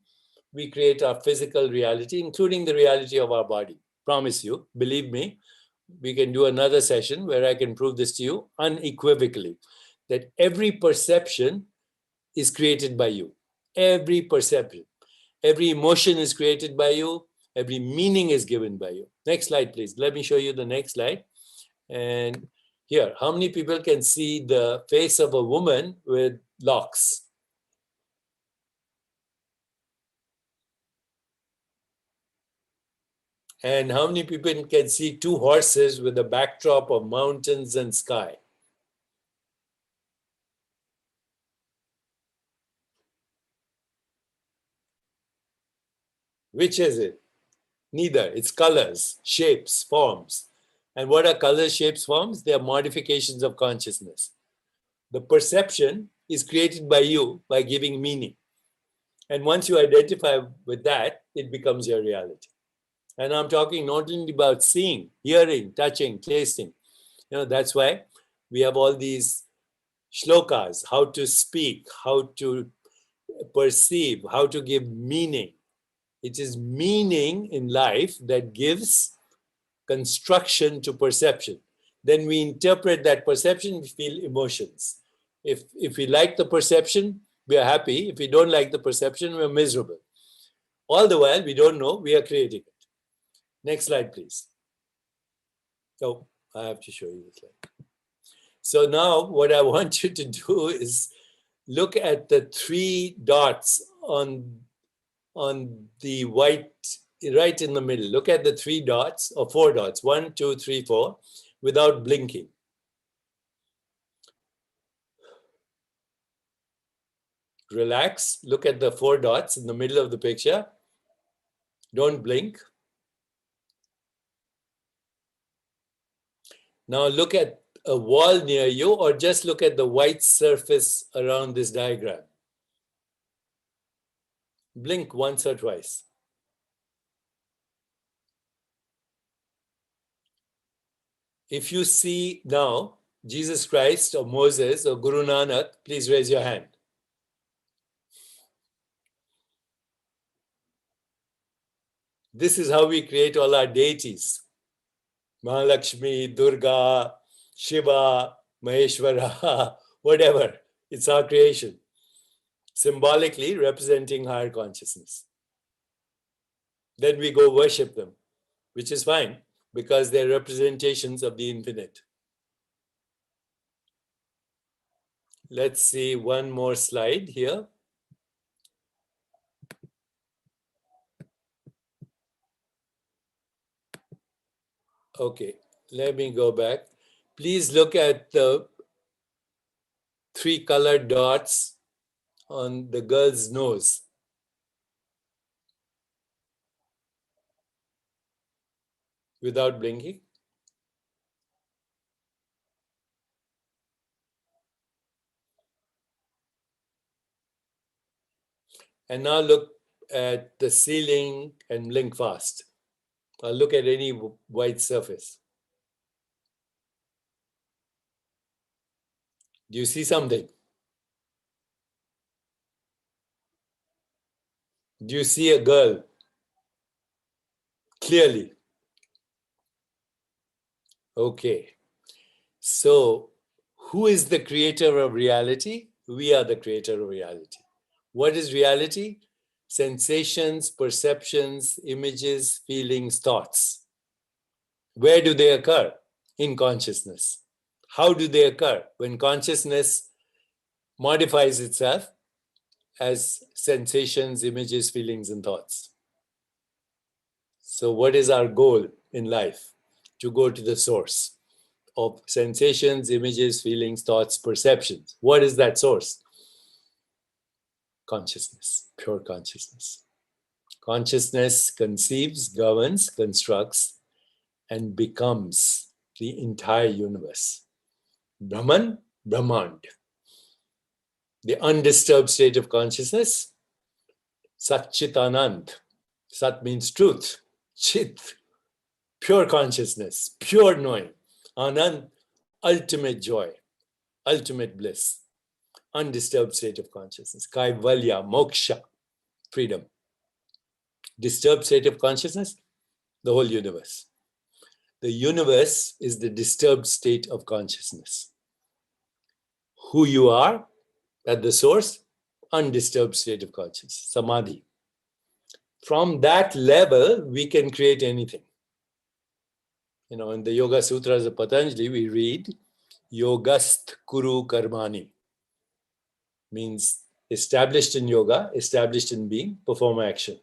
E: we create our physical reality, including the reality of our body. Promise you, believe me, we can do another session where I can prove this to you unequivocally, that every perception is created by you. Every perception, every emotion is created by you. Every meaning is given by you. Next slide, please. Let me show you the next slide. And here, how many people can see the face of a woman with locks? And how many people can see two horses with a backdrop of mountains and sky? Which is it? Neither. It's colors, shapes, forms. And what are colors, shapes, forms? They are modifications of consciousness. The perception is created by you by giving meaning. And once you identify with that, it becomes your reality. And I'm talking not only about seeing, hearing, touching, tasting. That's why we have all these shlokas, how to speak, how to perceive, how to give meaning. It is meaning in life that gives construction to perception. Then we interpret that perception, we feel emotions. If we like the perception, we are happy. If we don't like the perception, we're miserable. All the while, we don't know, we are creating it. Next slide, please. Oh, I have to show you the slide. So now what I want you to do is look at the three dots on the white, right in the middle. Look at the three dots or four dots, 1, 2, 3, 4, without blinking. Relax, look at the four dots in the middle of the picture. Don't blink. Now look at a wall near you, or just look at the white surface around this diagram. Blink once or twice. If you see now Jesus Christ or Moses or Guru Nanak, please raise your hand. This is how we create all our deities. Mahalakshmi, Durga, Shiva, Maheshwara, whatever. It's our creation. Symbolically representing higher consciousness. Then we go worship them, which is fine because they're representations of the infinite. Let's see one more slide here. Okay, let me go back. Please look at the three colored dots on the girl's nose. Without blinking. And now look at the ceiling and blink fast. Or look at any white surface. Do you see something? Do you see a girl clearly? Okay. So, who is the creator of reality? We are the creator of reality. What is reality? Sensations, perceptions, images, feelings, thoughts. Where do they occur? In consciousness. How do they occur? When consciousness modifies itself as sensations, images, feelings, and thoughts. So what is our goal in life? To go to the source of sensations, images, feelings, thoughts, perceptions. What is that source? Consciousness, pure consciousness. Consciousness conceives, governs, constructs, and becomes the entire universe. Brahman, Brahmand. The undisturbed state of consciousness, Satchitanand. Sat means truth. Chit, pure consciousness, pure knowing. Anand, ultimate joy, ultimate bliss, undisturbed state of consciousness. Kaivalya, moksha, freedom. Disturbed state of consciousness, the whole universe. The universe is the disturbed state of consciousness. Who you are at the source, undisturbed state of consciousness, samadhi. From that level, we can create anything. In the Yoga Sutras of Patanjali, we read, Yogast Kuru Karmani. Means established in yoga, established in being, perform action.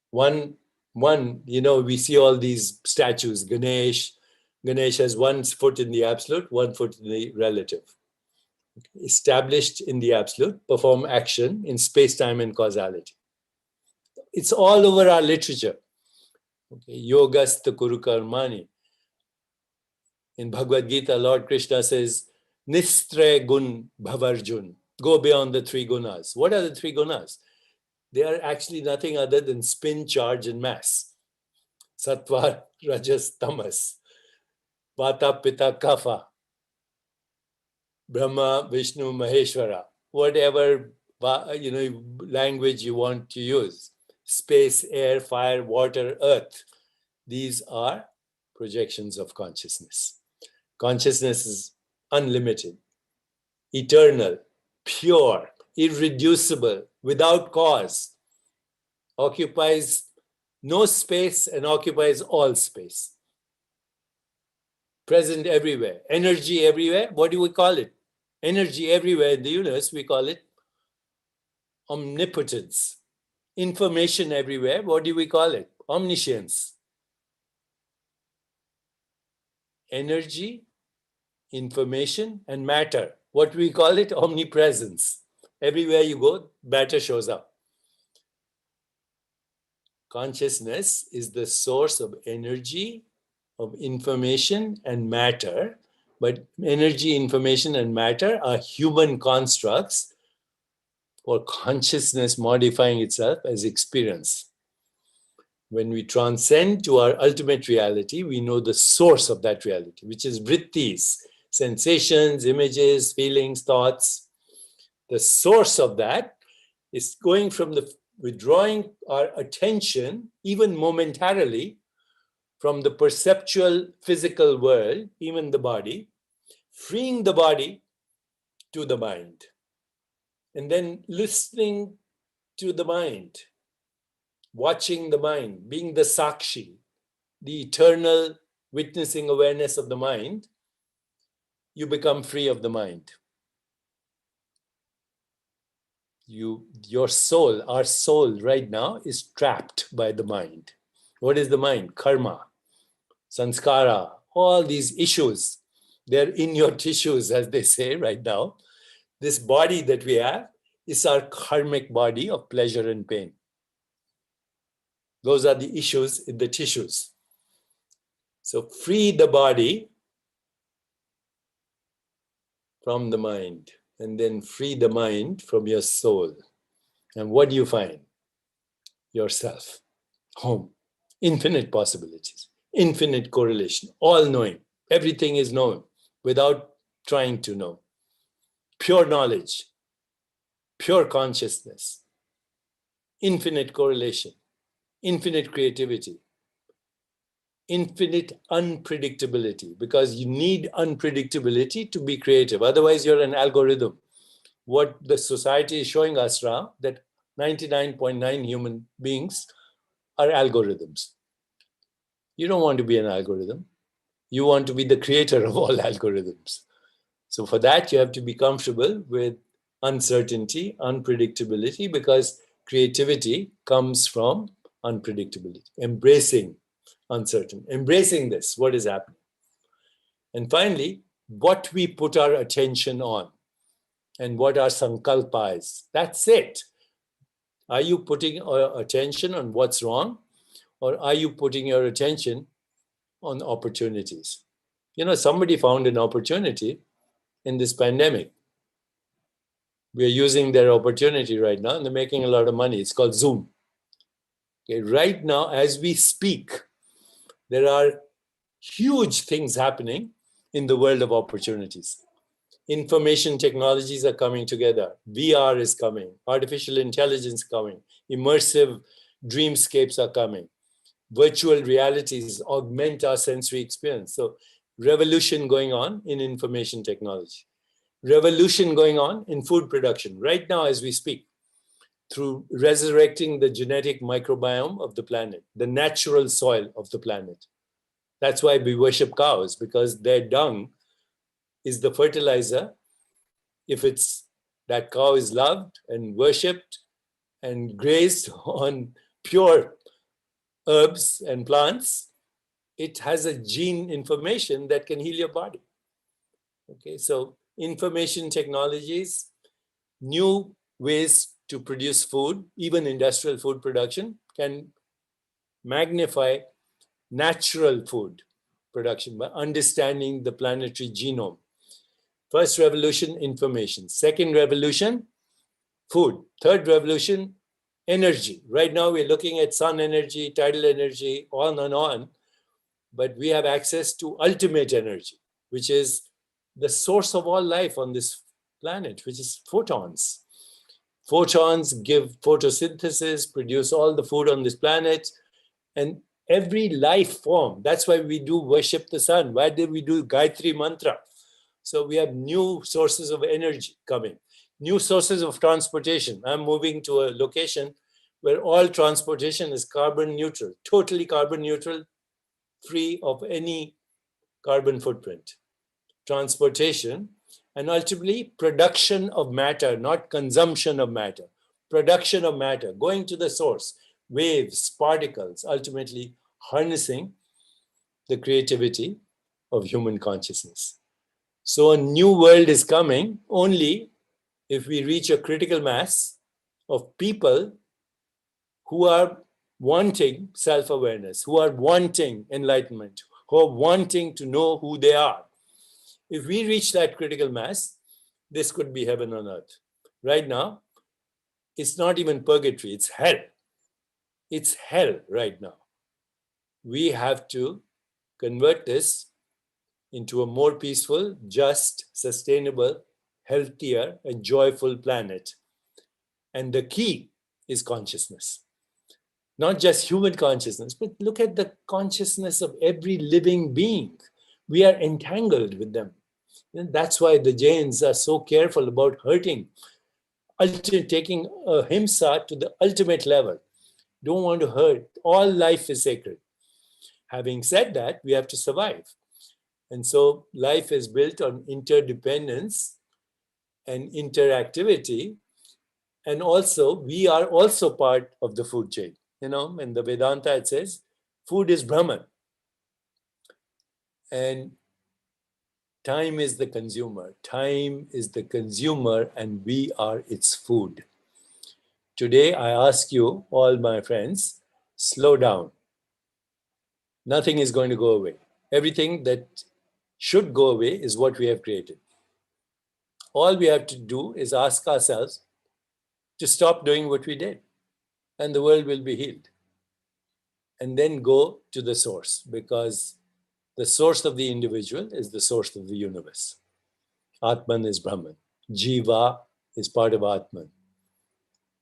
E: One, we see all these statues. Ganesh has 1 foot in the absolute, 1 foot in the relative. Established in the absolute, perform action in space, time, and causality. It's all over our literature. Yogastha Kuru Karmani. In Bhagavad Gita, Lord Krishna says, Nistre Gun Bhavarjun. Go beyond the 3 gunas. What are the 3 gunas? They are actually nothing other than spin, charge, and mass. Sattva, Rajas, Tamas. Vata, Pitta, Kapha. Brahma, Vishnu, Maheshwara. Whatever language you want to use. Space, air, fire, water, earth. These are projections of consciousness. Consciousness is unlimited, eternal, pure, irreducible, without cause, occupies no space and occupies all space. Present everywhere, energy everywhere. What do we call it? Energy everywhere in the universe, we call it omnipotence. Information everywhere, what do we call it? Omniscience. Energy, information, and matter. What we call it? Omnipresence. Everywhere you go, matter shows up. Consciousness is the source of energy, of information, and matter. But energy, information, and matter are human constructs for consciousness modifying itself as experience. When we transcend to our ultimate reality, we know the source of that reality, which is vrittis, sensations, images, feelings, thoughts. The source of that is going from withdrawing our attention, even momentarily, from the perceptual physical world, even the body, freeing the body to the mind, and then listening to the mind, watching the mind, being the sakshi, the eternal witnessing awareness of the mind, you become free of the mind. Your soul, our soul right now is trapped by the mind. What is the mind? Karma, sanskara, all these issues. They're in your tissues, as they say right now. This body that we have is our karmic body of pleasure and pain. Those are the issues in the tissues. So free the body from the mind, and then free the mind from your soul. And what do you find? Yourself, home, infinite possibilities, infinite correlation, all knowing. Everything is known without trying to know. Pure knowledge, pure consciousness, infinite correlation, infinite creativity, infinite unpredictability, because you need unpredictability to be creative. Otherwise, you're an algorithm. What the society is showing us now, that 99.9 human beings are algorithms. You don't want to be an algorithm. You want to be the creator of all algorithms. So for that, you have to be comfortable with uncertainty, unpredictability, because creativity comes from unpredictability. Embracing uncertain, embracing this, what is happening. And finally, what we put our attention on and what our sankalpa is. That's it. Are you putting attention on what's wrong, or are you putting your attention on opportunities? Somebody found an opportunity in this pandemic. We are using their opportunity right now, and they're making a lot of money. It's called Zoom. Okay, right now, as we speak, there are huge things happening in the world of opportunities. Information technologies are coming together. VR is coming. Artificial intelligence coming. Immersive dreamscapes are coming. Virtual realities augment our sensory experience. So revolution going on in information technology. Revolution going on in food production right now as we speak, through resurrecting the genetic microbiome of the planet, the natural soil of the planet. That's why we worship cows, because their dung is the fertilizer. If it's that cow is loved and worshipped and grazed on pure herbs and plants, it has a gene information that can heal your body. Okay, so information technologies, new ways to produce food, even industrial food production, can magnify natural food production by understanding the planetary genome. First revolution, information. Second revolution, food. Third revolution, energy. Right now we're looking at sun energy, tidal energy, on and on, but we have access to ultimate energy, which is the source of all life on this planet, which is photons. Photons give photosynthesis, produce all the food on this planet, and every life form. That's why we do worship the sun. Why did we do Gayatri Mantra? So we have new sources of energy coming, new sources of transportation. I'm moving to a location where all transportation is carbon neutral, totally carbon neutral, free of any carbon footprint. Transportation, and ultimately production of matter, not consumption of matter. Production of matter, going to the source, waves, particles, ultimately harnessing the creativity of human consciousness. So a new world is coming only if we reach a critical mass of people who are wanting self-awareness, who are wanting enlightenment, who are wanting to know who they are. If we reach that critical mass, this could be heaven on earth. Right now, it's not even purgatory, it's hell. It's hell right now. We have to convert this into a more peaceful, just, sustainable, healthier, and joyful planet. And the key is consciousness. Not just human consciousness, but look at the consciousness of every living being. We are entangled with them. And that's why the Jains are so careful about hurting, taking ahimsa to the ultimate level. Don't want to hurt. All life is sacred. Having said that, we have to survive. And so life is built on interdependence and interactivity. And also, we are also part of the food chain. You know, in the Vedanta, it says, food is Brahman. And time is the consumer. Time is the consumer, and we are its food. Today, I ask you, all my friends, slow down. Nothing is going to go away. Everything that should go away is what we have created. All we have to do is ask ourselves to stop doing what we did, and the world will be healed. And then go to the source, because the source of the individual is the source of the universe. Atman is Brahman. Jiva is part of Atman.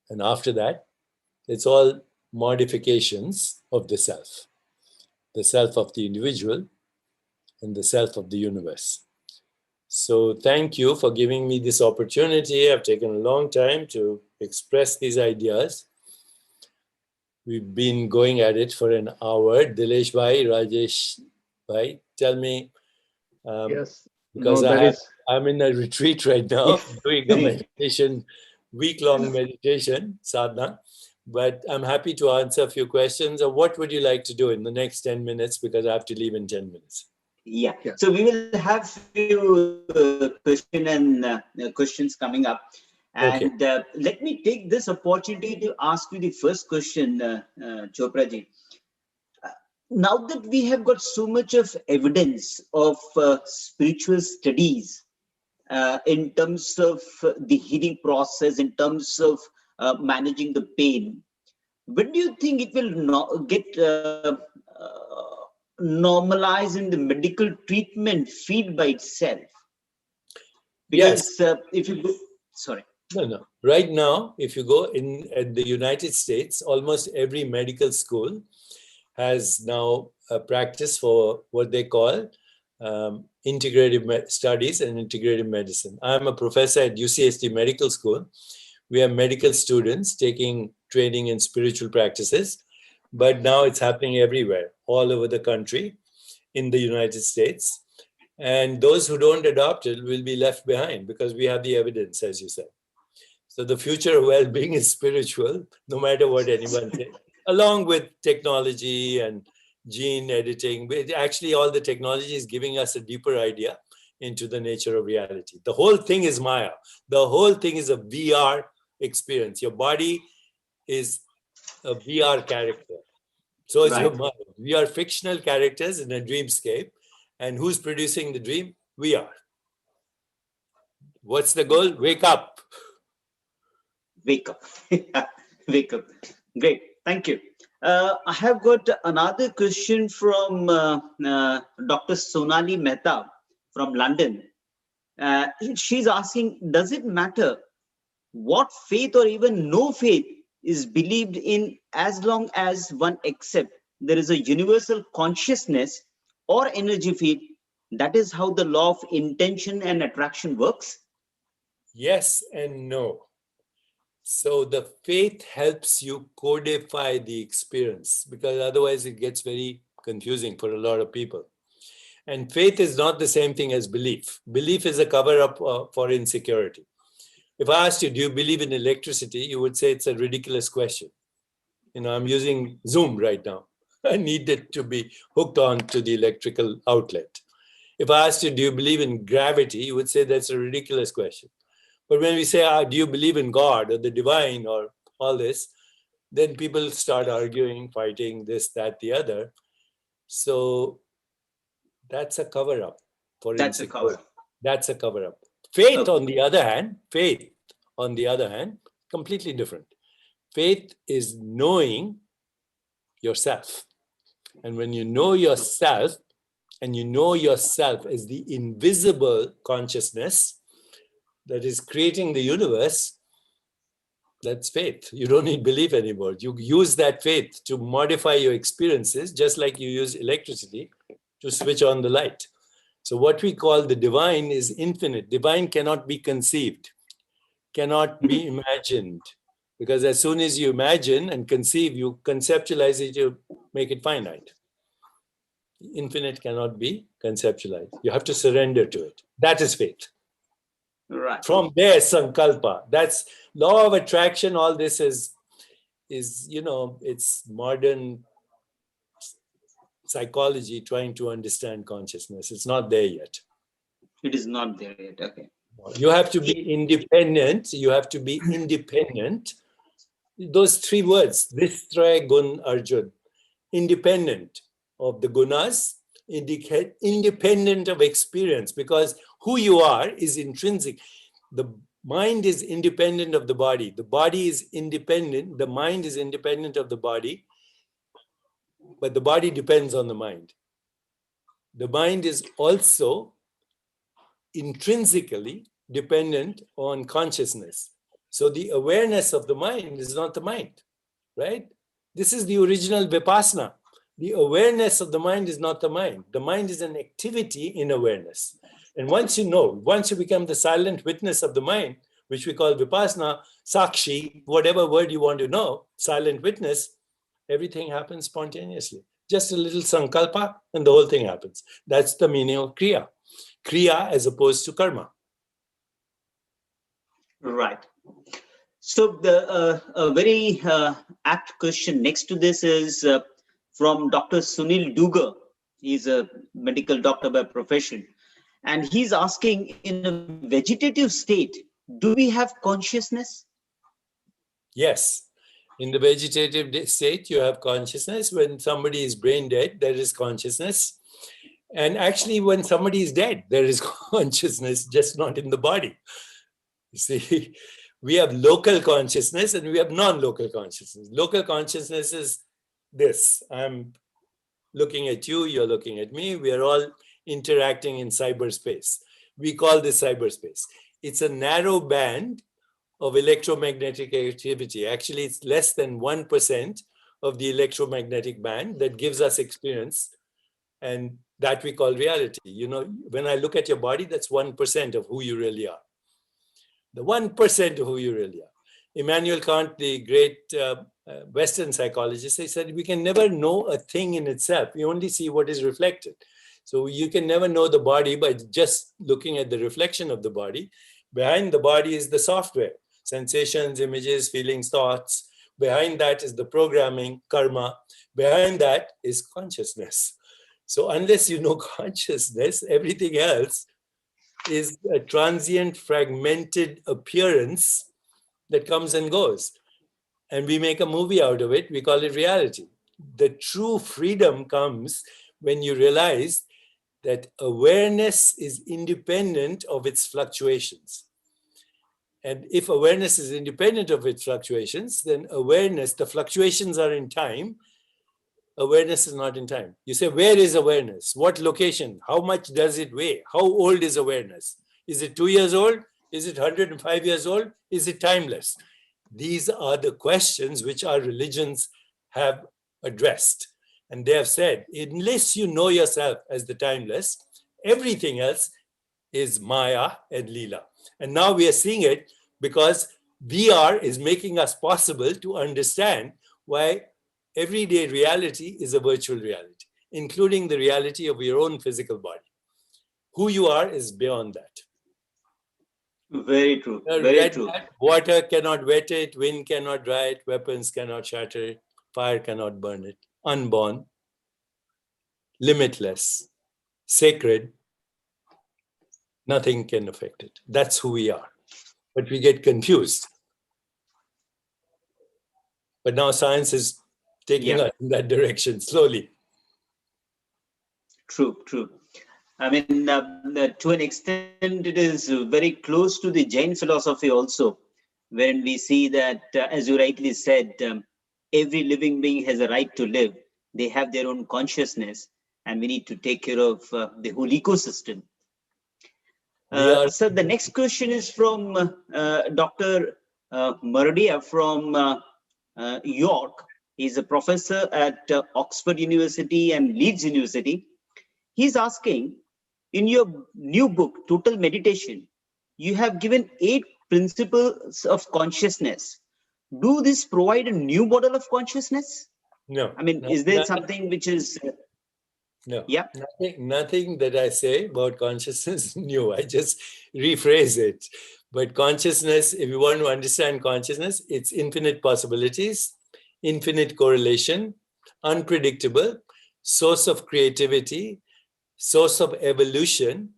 E: And after that, it's all modifications of the self of the individual and the self of the universe. So thank you for giving me this opportunity. I've taken a long time to express these ideas. We've been going at it for an hour. Dilesh Bhai, Rajesh Bhai, tell me.
D: Yes,
E: because
D: no,
E: I'm in a retreat right now, doing a meditation, week-long meditation, sadhana. But I'm happy to answer a few questions. Or what would you like to do in the next 10 minutes? Because I have to leave in 10 minutes.
B: Yeah. So we will have few questions coming up. And let me take this opportunity to ask you the first question, Chopra ji. Now that we have got so much of evidence of spiritual studies in terms of the healing process, in terms of managing the pain, when do you think it will get normalized in the medical treatment field by itself?
E: Yes.
B: Because if you go, sorry.
E: No. Right now, if you go in the United States, almost every medical school has now a practice for what they call integrative studies and integrative medicine. I'm a professor at UCSD Medical School. We have medical students taking training in spiritual practices, but now it's happening everywhere, all over the country, in the United States. And those who don't adopt it will be left behind because we have the evidence, as you said. So the future of well-being is spiritual, no matter what anyone says, along with technology and gene editing. But actually, all the technology is giving us a deeper idea into the nature of reality. The whole thing is Maya. The whole thing is a VR experience. Your body is a VR character. So is your mind. We are fictional characters in a dreamscape. And who's producing the dream? We are. What's the goal? Wake up.
B: Wake up. Wake up. Great. Thank you. I have got another question from Dr. Sonali Mehta from London. She's asking, does it matter what faith or even no faith is believed in as long as one accepts there is a universal consciousness or energy field? That is how the law of intention and attraction works?
E: Yes and no. So the faith helps you codify the experience, because otherwise it gets very confusing for a lot of people. And faith is not the same thing as belief. Belief is a cover-up for insecurity. If I asked you, do you believe in electricity? You would say it's a ridiculous question. You know, I'm using Zoom right now. I needed to be hooked on to the electrical outlet. If I asked you, do you believe in gravity? You would say that's a ridiculous question. But when we say, do you believe in God or the divine or all this, then people start arguing, fighting, this, that, the other. So that's a cover-up for
B: That's a cover-up.
E: That's a cover-up. Faith, on the other hand, completely different. Faith is knowing yourself. And when you know yourself, and you know yourself as the invisible consciousness that is creating the universe, that's faith. You don't need belief anymore. You use that faith to modify your experiences, just like you use electricity to switch on the light. So what we call the divine is infinite. Divine cannot be conceived, cannot be imagined, because as soon as you imagine and conceive, you conceptualize it, you make it finite. Infinite cannot be conceptualized. You have to surrender to it. That is faith.
B: Right.
E: From there, sankalpa. That's law of attraction. All this is it's modern psychology trying to understand consciousness. It's not there yet.
B: It is not there yet. Okay.
E: You have to be independent. You have to be independent. Those three words, Vistra Gun Arjun. Independent of the gunas, independent of experience, because who you are is intrinsic. The mind is independent of the body. The body is independent. The mind is independent of the body, but the body depends on the mind. The mind is also intrinsically dependent on consciousness. So the awareness of the mind is not the mind, right? This is the original Vipassana. The awareness of the mind is not the mind. The mind is an activity in awareness. And once you become the silent witness of the mind, which we call Vipassana, Sakshi, whatever word you want to know, silent witness, everything happens spontaneously. Just a little sankalpa and the whole thing happens. That's the meaning of kriya. Kriya as opposed to karma.
B: Right. So the a very apt question next to this is from Dr. Sunil Dugar. He's a medical doctor by profession. And he's asking, in a vegetative state, do we have consciousness?
E: Yes. In the vegetative state, you have consciousness. When somebody is brain dead, there is consciousness. And actually, when somebody is dead, there is consciousness, just not in the body. You see, We have local consciousness and we have non-local consciousness. Local consciousness is this. I'm looking at you, you're looking at me. We are all interacting in cyberspace. We call this cyberspace. It's a narrow band of electromagnetic activity. Actually, it's less than 1% of the electromagnetic band that gives us experience, and that we call reality. You know, when I look at your body, that's 1% of who you really are. The 1% of who you really are. Immanuel Kant, the great Western psychologist, he said, we can never know a thing in itself. We only see what is reflected. So you can never know the body by just looking at the reflection of the body. Behind the body is the software, sensations, images, feelings, thoughts. Behind that is the programming, karma. Behind that is consciousness. So unless you know consciousness, everything else is a transient, fragmented appearance that comes and goes. And we make a movie out of it. We call it reality. The true freedom comes when you realize that awareness is independent of its fluctuations. And if awareness is independent of its fluctuations, then awareness, the fluctuations are in time, awareness is not in time. You say, where is awareness? What location? How much does it weigh? How old is awareness? Is it 2 years old? Is it 105 years old? Is it timeless? These are the questions which our religions have addressed. And they have said, unless you know yourself as the timeless, everything else is Maya and Leela. And now we are seeing it because VR is making us possible to understand why everyday reality is a virtual reality, including the reality of your own physical body. Who you are is beyond that.
B: Very true. Very true.
E: Water cannot wet it, wind cannot dry it, weapons cannot shatter it, fire cannot burn it. Unborn, limitless, sacred, nothing can affect it. That's who we are. But we get confused. But now science is taking us in that direction slowly.
B: True, true. I mean, to an extent, it is very close to the Jain philosophy also, when we see that, as you rightly said, every living being has a right to live. They have their own consciousness, and we need to take care of the whole ecosystem. So the next question is from Dr. Maradia from York. He's a professor at Oxford University and Leeds University. He's asking, in your new book, Total Meditation, you have given 8 principles of consciousness. Do this provide a new model of consciousness?
E: No.
B: I mean, is there something which is...
E: No.
B: Yeah.
E: Nothing that I say about consciousness is new. I just rephrase it. But consciousness, if you want to understand consciousness, it's infinite possibilities, infinite correlation, unpredictable, source of creativity, source of evolution,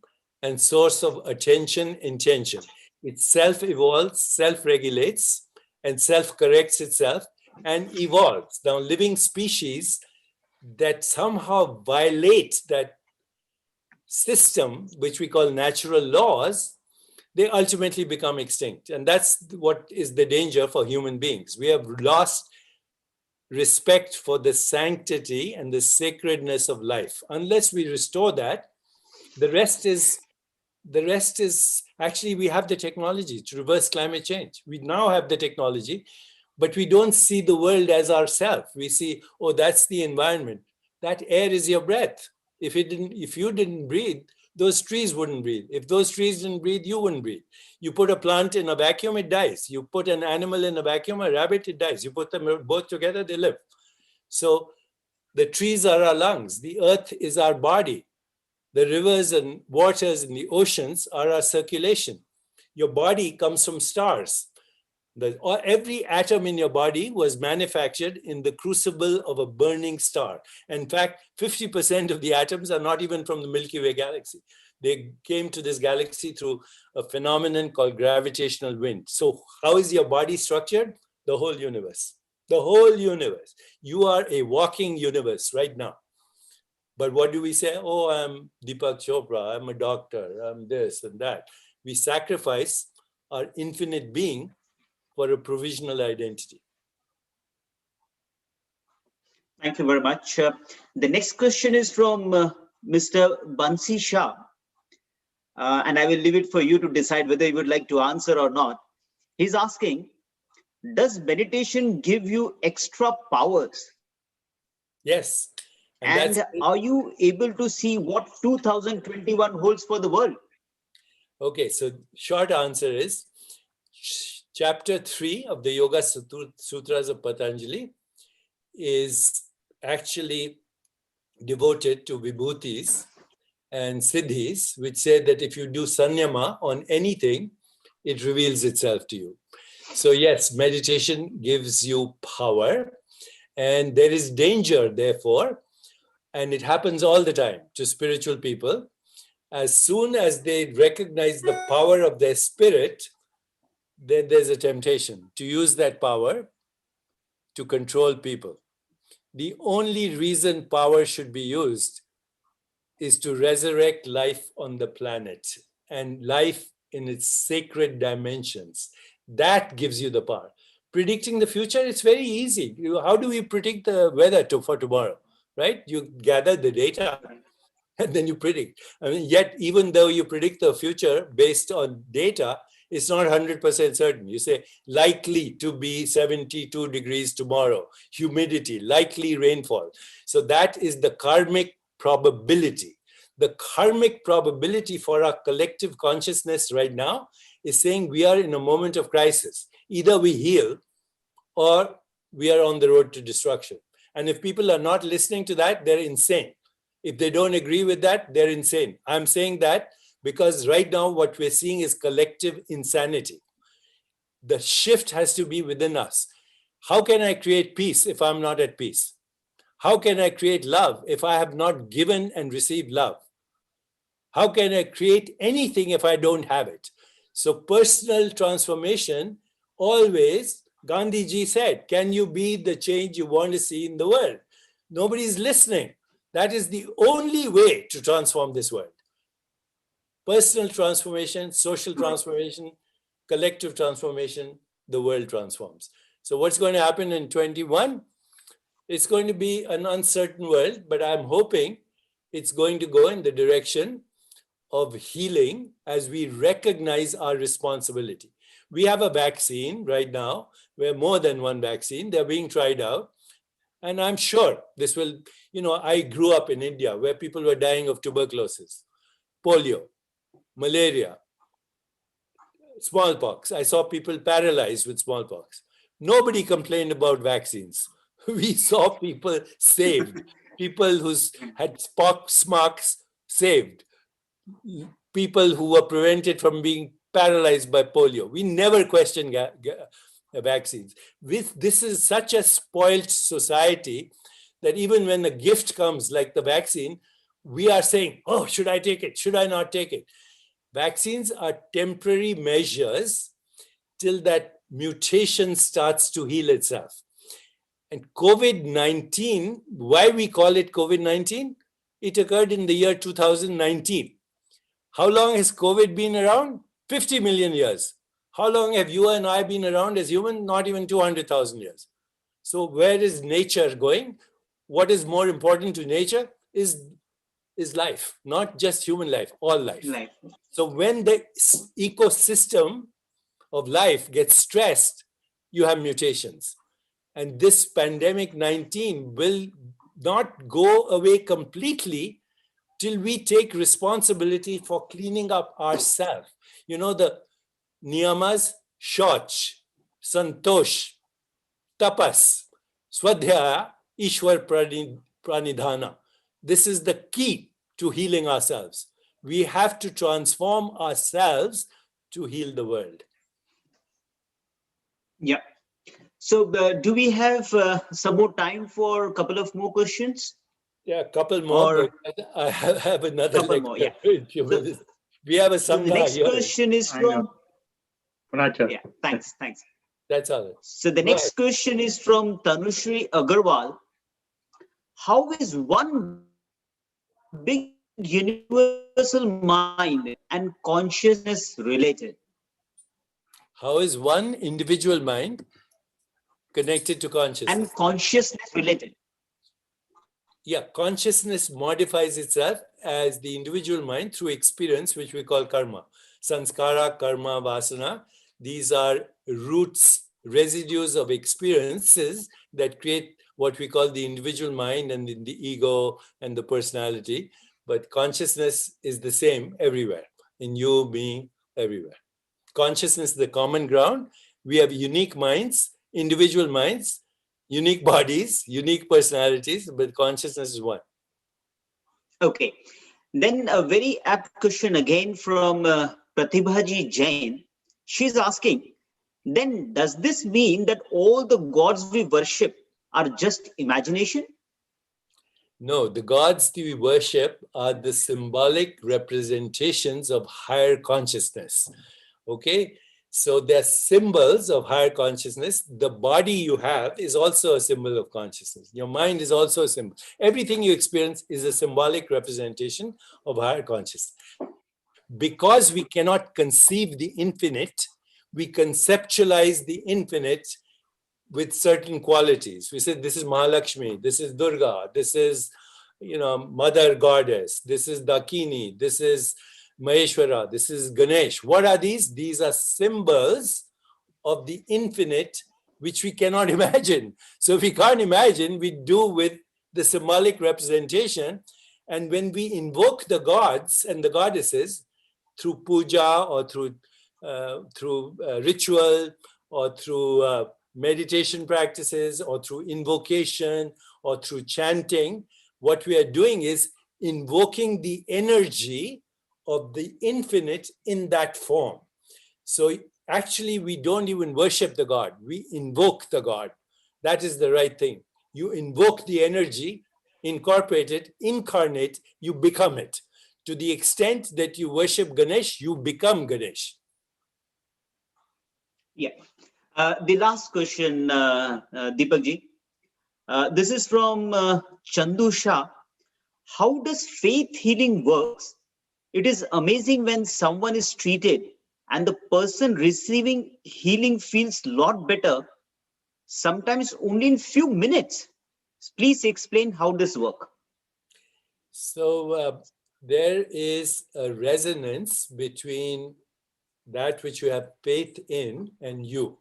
E: and source of attention, intention. It self-evolves, self-regulates, and self-corrects itself and evolves. Now, living species that somehow violate that system, which we call natural laws, they ultimately become extinct. And that's what is the danger for human beings. We have lost respect for the sanctity and the sacredness of life. Unless we restore that, the rest is actually, we have the technology to reverse climate change. We now have the technology, but we don't see the world as ourselves. We see, oh, that's the environment. That air is your breath. If you didn't breathe, those trees wouldn't breathe. If those trees didn't breathe, you wouldn't breathe. You put a plant in a vacuum, it dies. You put an animal in a vacuum, a rabbit, it dies. You put them both together, they live. So the trees are our lungs. The earth is our body. The rivers and waters and the oceans are our circulation. Your body comes from stars. Every atom in your body was manufactured in the crucible of a burning star. In fact, 50% of the atoms are not even from the Milky Way galaxy. They came to this galaxy through a phenomenon called gravitational wind. So how is your body structured? The whole universe. The whole universe. You are a walking universe right now. But what do we say? Oh, I'm Deepak Chopra, I'm a doctor, I'm this and that. We sacrifice our infinite being for a provisional identity.
B: Thank you very much. The next question is from Mr. Bansi Shah. And I will leave it for you to decide whether you would like to answer or not. He's asking, does meditation give you extra powers?
E: Yes.
B: And are you able to see what 2021 holds for the world?
E: Okay, so short answer is chapter 3 of the Yoga Sutras of Patanjali is actually devoted to vibhutis and siddhis, which say that if you do sanyama on anything, it reveals itself to you. So yes, meditation gives you power, and there is danger, therefore, and it happens all the time to spiritual people. As soon as they recognize the power of their spirit, then there's a temptation to use that power to control people. The only reason power should be used is to resurrect life on the planet and life in its sacred dimensions. That gives you the power. Predicting the future, it's very easy. How do we predict the weather for tomorrow, right? You gather the data and then you predict. I mean, yet even though you predict the future based on data, it's not 100% certain. You say likely to be 72 degrees tomorrow, humidity, likely rainfall. So that is the karmic probability. The karmic probability for our collective consciousness right now is saying we are in a moment of crisis. Either we heal or we are on the road to destruction. And if people are not listening to that, they're insane. If they don't agree with that, they're insane. I'm saying that because right now what we're seeing is collective insanity. The shift has to be within us. How can I create peace if I'm not at peace? How can I create love if I have not given and received love? How can I create anything if I don't have it? So personal transformation, always, Gandhiji said, can you be the change you want to see in the world? Nobody's listening. That is the only way to transform this world. Personal transformation, social transformation, collective transformation, the world transforms. So what's going to happen in 21? It's going to be an uncertain world, but I'm hoping it's going to go in the direction of healing as we recognize our responsibility. We have a vaccine right now. We have more than one vaccine. They're being tried out. And I'm sure this will, I grew up in India where people were dying of tuberculosis, polio, malaria, smallpox. I saw people paralyzed with smallpox. Nobody complained about vaccines. We saw people saved, people who had pox marks saved, people who were prevented from being paralyzed by polio. We never questioned vaccines. This is such a spoiled society that even when a gift comes like the vaccine, we are saying, oh, should I take it? Should I not take it? Vaccines are temporary measures till that mutation starts to heal itself. And COVID-19, why we call it COVID-19? It occurred in the year 2019. How long has COVID been around? 50 million years. How long have you and I been around as humans? Not even 200,000 years. So where is nature going? What is more important to nature is life, not just human life, all life. So when the ecosystem of life gets stressed, you have mutations. And this pandemic 19 will not go away completely till we take responsibility for cleaning up ourselves. The niyamas, shauch, santosh, tapas, swadhyaya, ishwar pranidhana. This is the key to healing ourselves. We have to transform ourselves to heal the world.
B: Yeah. So do we have some more time for a couple of more questions?
E: Yeah, a couple more, but I have another
B: couple more, yeah.
E: So, we have a
B: so the next
E: here.
B: question is from...
D: Yeah,
B: thanks.
E: That's all.
B: So the next question is from Tanushri Agarwal. How is one big universal mind and consciousness related?
E: How is one individual mind connected to consciousness?
B: And consciousness related.
E: Yeah, consciousness modifies itself as the individual mind through experience, which we call karma. Sanskara, karma, vasana. These are roots, residues of experiences that create what we call the individual mind and the ego and the personality. But consciousness is the same everywhere, in you, me, everywhere. Consciousness is the common ground. We have unique minds, individual minds, unique bodies, unique personalities, but consciousness is one.
B: Okay. Then a very apt question again from Pratibhaji Jain. She's asking, then does this mean that all the gods we worship are just imagination?
E: No, the gods that we worship are the symbolic representations of higher consciousness. Okay? So they're symbols of higher consciousness. The body you have is also a symbol of consciousness. Your mind is also a symbol. Everything you experience is a symbolic representation of higher consciousness. Because we cannot conceive the infinite, we conceptualize the infinite with certain qualities. We say, this is Mahalakshmi, this is Durga, this is, Mother Goddess, this is Dakini, this is Maheshwara, this is Ganesh. What are these? These are symbols of the infinite, which we cannot imagine. So if we can't imagine, we do with the symbolic representation. And when we invoke the gods and the goddesses through puja or through ritual or through meditation practices or through invocation or through chanting, what we are doing is invoking the energy of the infinite in that form. So actually, we don't even worship the God. We invoke the God. That is the right thing. You invoke the energy, incorporate it, incarnate, you become it. To the extent that you worship Ganesh, you become Ganesh.
B: Yeah. The last question, Deepak ji. This is from Chandu Shah. How does faith healing works? It is amazing when someone is treated and the person receiving healing feels a lot better, sometimes only in few minutes. Please explain how this works.
E: So there is a resonance between that which you have faith in and you.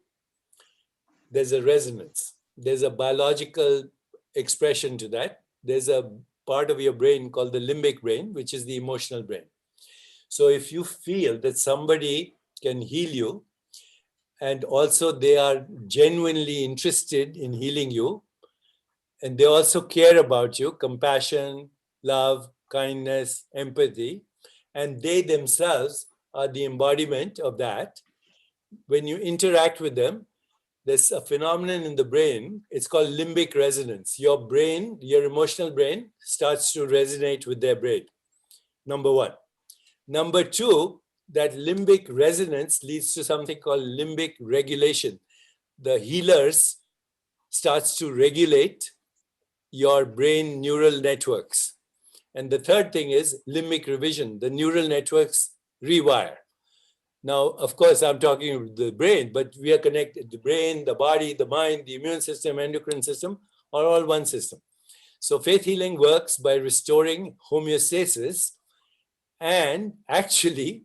E: There's a resonance. There's a biological expression to that. There's a part of your brain called the limbic brain, which is the emotional brain. So if you feel that somebody can heal you, and also they are genuinely interested in healing you, and they also care about you, compassion, love, kindness, empathy, and they themselves are the embodiment of that. When you interact with them, there's a phenomenon in the brain, it's called limbic resonance. Your brain, your emotional brain, starts to resonate with their brain, number one. Number two, that limbic resonance leads to something called limbic regulation. The healers starts to regulate your brain neural networks. And the third thing is limbic revision. The neural networks rewire. Now, of course, I'm talking the brain, but we are connected. The brain, the body, the mind, the immune system, endocrine system are all one system. So faith healing works by restoring homeostasis. And actually,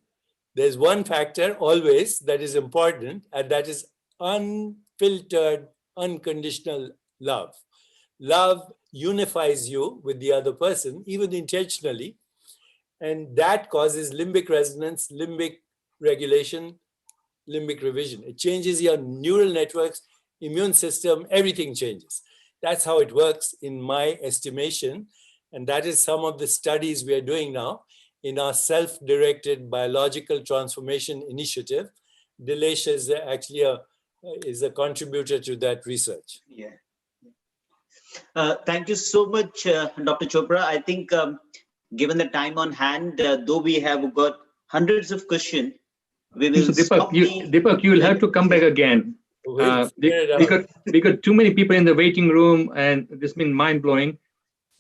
E: there's one factor always that is important, and that is unfiltered, unconditional love. Love unifies you with the other person, even intentionally, and that causes limbic resonance, limbic regulation, limbic revision. It changes your neural networks, immune system, everything changes. That's how it works in my estimation, and that is some of the studies we are doing now in our self-directed biological transformation initiative. Dilesh is actually a contributor to that research.
B: Yeah. Thank you so much, Dr. Chopra. I think given the time on hand, though we have got hundreds of questions, we will stop.
D: Deepak, you will have to come back again. We got too many people in the waiting room, and this has been mind-blowing.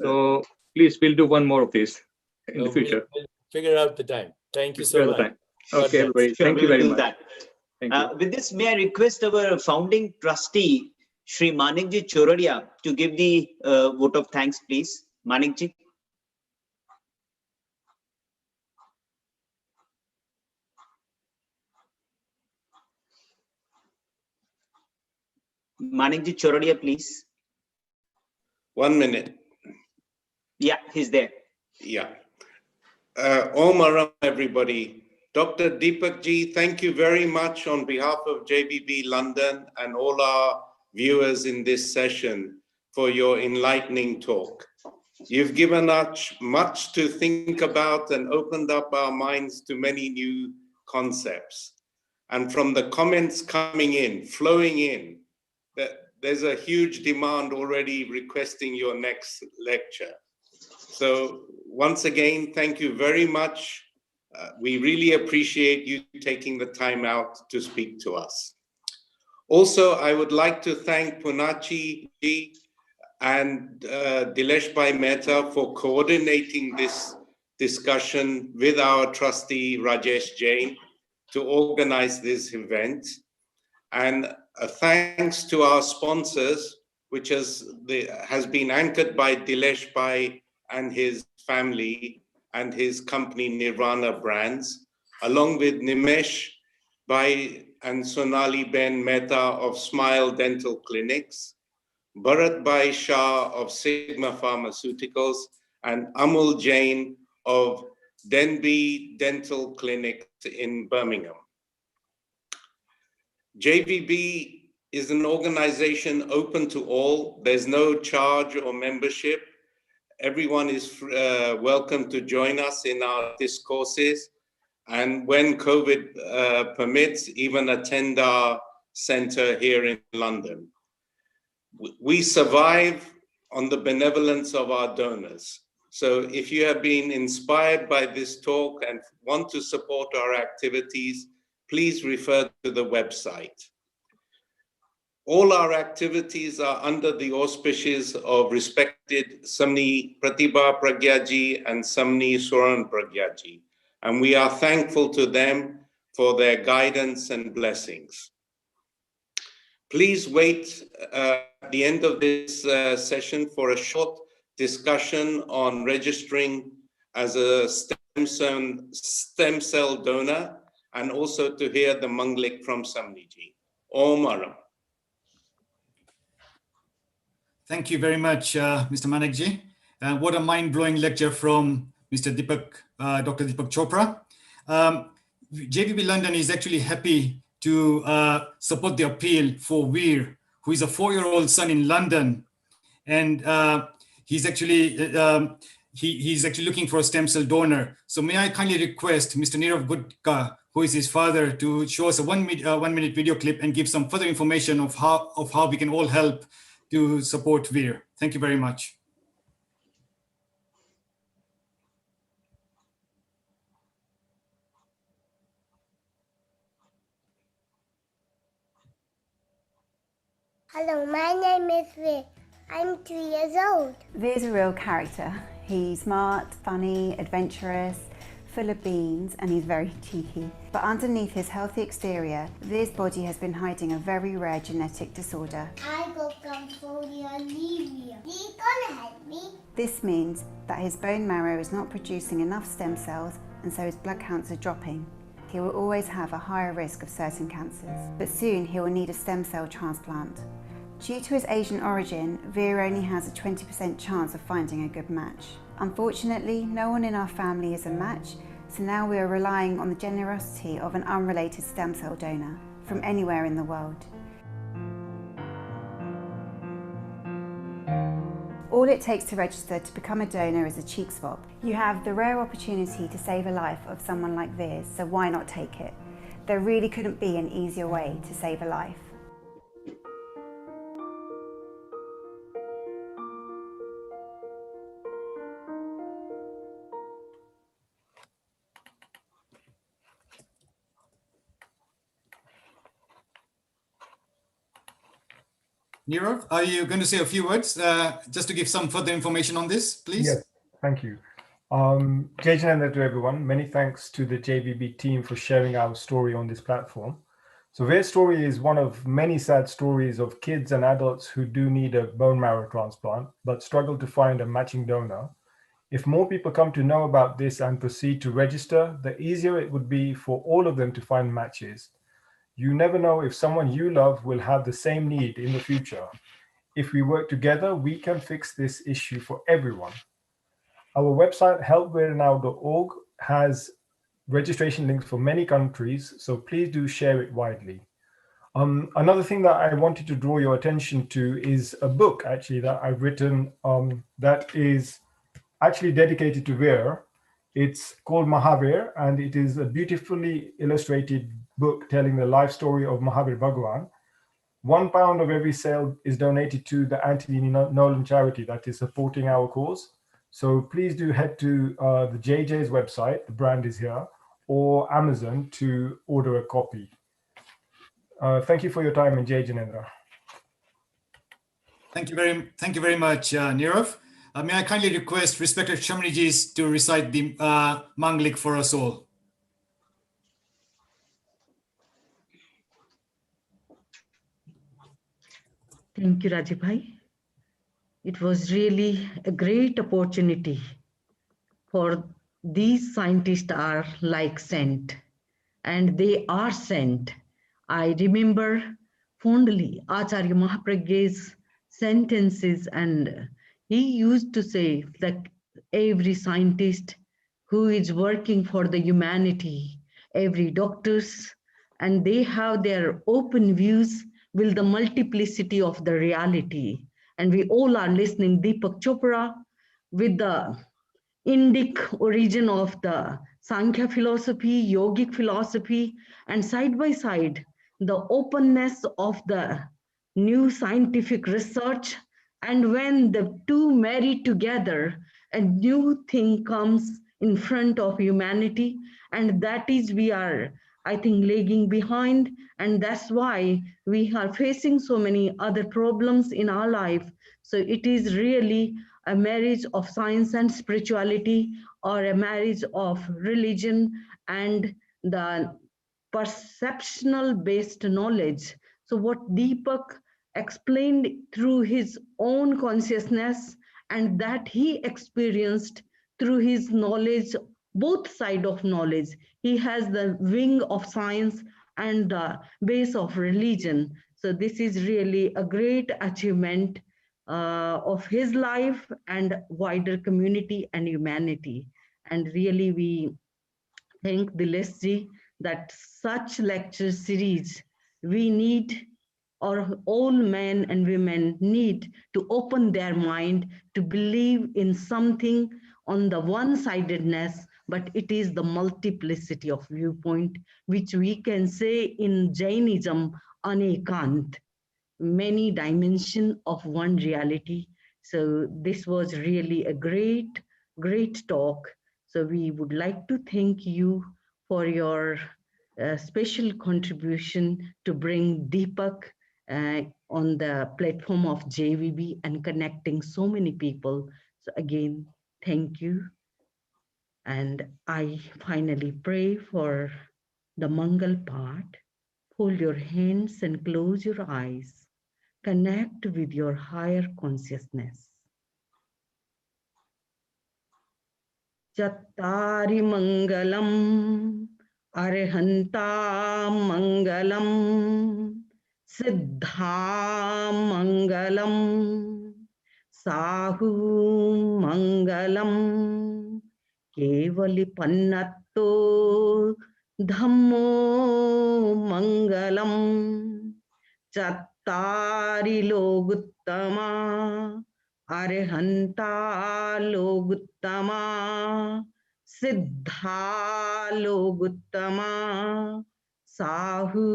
D: So please, we'll do one more of this in the future.
E: We'll figure out the time. Thank you so much.
D: Okay, everybody. Thank you very much.
B: That.
D: Thank you.
B: With this, may I request our founding trustee, Shri Manikji Choradia, to give the vote of thanks, please. Manikji. Manikji Choradia, please.
F: 1 minute.
B: Yeah, he's there.
F: Yeah. Om Aram, everybody. Dr. Deepak Ji, thank you very much on behalf of JVB London and all our viewers in this session for your enlightening talk. You've given us much to think about and opened up our minds to many new concepts. And from the comments coming in, flowing in, there's a huge demand already requesting your next lecture. So once again, thank you very much. We really appreciate you taking the time out to speak to us. Also, I would like to thank Punachi Ji and Dilesh Bhai Mehta for coordinating this discussion with our trustee Rajesh Jain to organize this event. And thanks to our sponsors, which has been anchored by Dilesh Bhai and his family and his company Nirvana Brands, along with Nimesh Bhai and Sonali Ben Mehta of Smile Dental Clinics, Bharat Bhai Shah of Sigma Pharmaceuticals, and Amul Jain of Denby Dental Clinics in Birmingham. JVB is an organization open to all. There's no charge or membership. Everyone is welcome to join us in our discourses. And when COVID permits, even attend our center here in London. We survive on the benevolence of our donors. So if you have been inspired by this talk and want to support our activities, please refer to the website. All our activities are under the auspices of respected Samni Pratibha Pragyaji and Samni Suran Pragyaji, and we are thankful to them for their guidance and blessings. Please wait at the end of this session for a short discussion on registering as a stem cell donor, and also to hear the Manglik from Samniji. Om Aram.
G: Thank you very much, Mr. Manekji. What a mind-blowing lecture from Mr. Dr. Deepak Chopra. JVB London is actually happy to support the appeal for Veer, who is a 4-year-old son in London, and he's actually looking for a stem cell donor. So may I kindly request Mr. Nirav Gudka, who is his father, to show us a 1 minute video clip and give some further information of how we can all help to support Veer. Thank you very much.
H: Hello, my name is Veer. I'm 2 years old.
I: Veer's a real character. He's smart, funny, adventurous, full of beans, and he's very cheeky. But underneath his healthy exterior, Veer's body has been hiding a very rare genetic disorder.
H: I got anemia. Are you gonna help me?
I: This means that his bone marrow is not producing enough stem cells, and so his blood counts are dropping. He will always have a higher risk of certain cancers, but soon he will need a stem cell transplant. Due to his Asian origin, Veer only has a 20% chance of finding a good match. Unfortunately, no one in our family is a match, so now we are relying on the generosity of an unrelated stem cell donor from anywhere in the world. All it takes to register to become a donor is a cheek swab. You have the rare opportunity to save a life of someone like Veer's, so why not take it? There really couldn't be an easier way to save a life.
G: Nirav, are you going to say a few words just to give some further information on this, please?
J: Yes, thank you. Jai Jananda to everyone. Many thanks to the JVB team for sharing our story on this platform. So their story is one of many sad stories of kids and adults who do need a bone marrow transplant, but struggle to find a matching donor. If more people come to know about this and proceed to register, the easier it would be for all of them to find matches. You never know if someone you love will have the same need in the future. If we work together, we can fix this issue for everyone. Our website, helpwearenow.org, has registration links for many countries, so please do share it widely. Another thing that I wanted to draw your attention to is a book actually that I've written that is actually dedicated to Veer. It's called Mahavir, and it is a beautifully illustrated book telling the life story of Mahavir Bhagavan. £1 of every sale is donated to the Anthony Nolan charity that is supporting our cause. So please do head to the JJ's website, the brand is here, or Amazon to order a copy. Thank you for your time, and Jai Janendra.
G: Thank you very much, Nirav. May I kindly request respected Shamanijis to recite the Manglik for us all.
C: Thank you, Rajiv Bhai. It was really a great opportunity, for these scientists are like sent, and they are sent. I remember fondly Acharya Mahapragya's sentences, and he used to say that every scientist who is working for the humanity, every doctors, and they have their open views with the multiplicity of the reality. And we all are listening Deepak Chopra with the Indic origin of the Sankhya philosophy, yogic philosophy, and side by side, the openness of the new scientific research. And when the two marry together, a new thing comes in front of humanity. And that is, we are, I think, lagging behind. And that's why we are facing so many other problems in our life. So it is really a marriage of science and spirituality, or a marriage of religion and the perceptional based knowledge. So what Deepak explained through his own consciousness, and that he experienced through his knowledge, both side of knowledge. He has the wing of science and the base of religion. So this is really a great achievement of his life and wider community and humanity. And really we thank Dileshji that such lecture series we need, or all men and women need to open their mind to believe in something on the one-sidedness, but it is the multiplicity of viewpoint, which we can say in Jainism, anekant, many dimensions of one reality. So this was really a great talk. So we would like to thank you for your special contribution to bring Deepak on the platform of JVB and connecting so many people. So again, thank you. And I finally pray for the Mangal part. Hold your hands and close your eyes. Connect with your higher consciousness. Chattari Mangalam, Arhanta Mangalam, Siddha Mangalam, Sahu Mangalam, Kevali Pannatto Dhammo Mangalam, Chattari Loguttama, Arhanta Loguttama, Siddha Loguttama, Sahu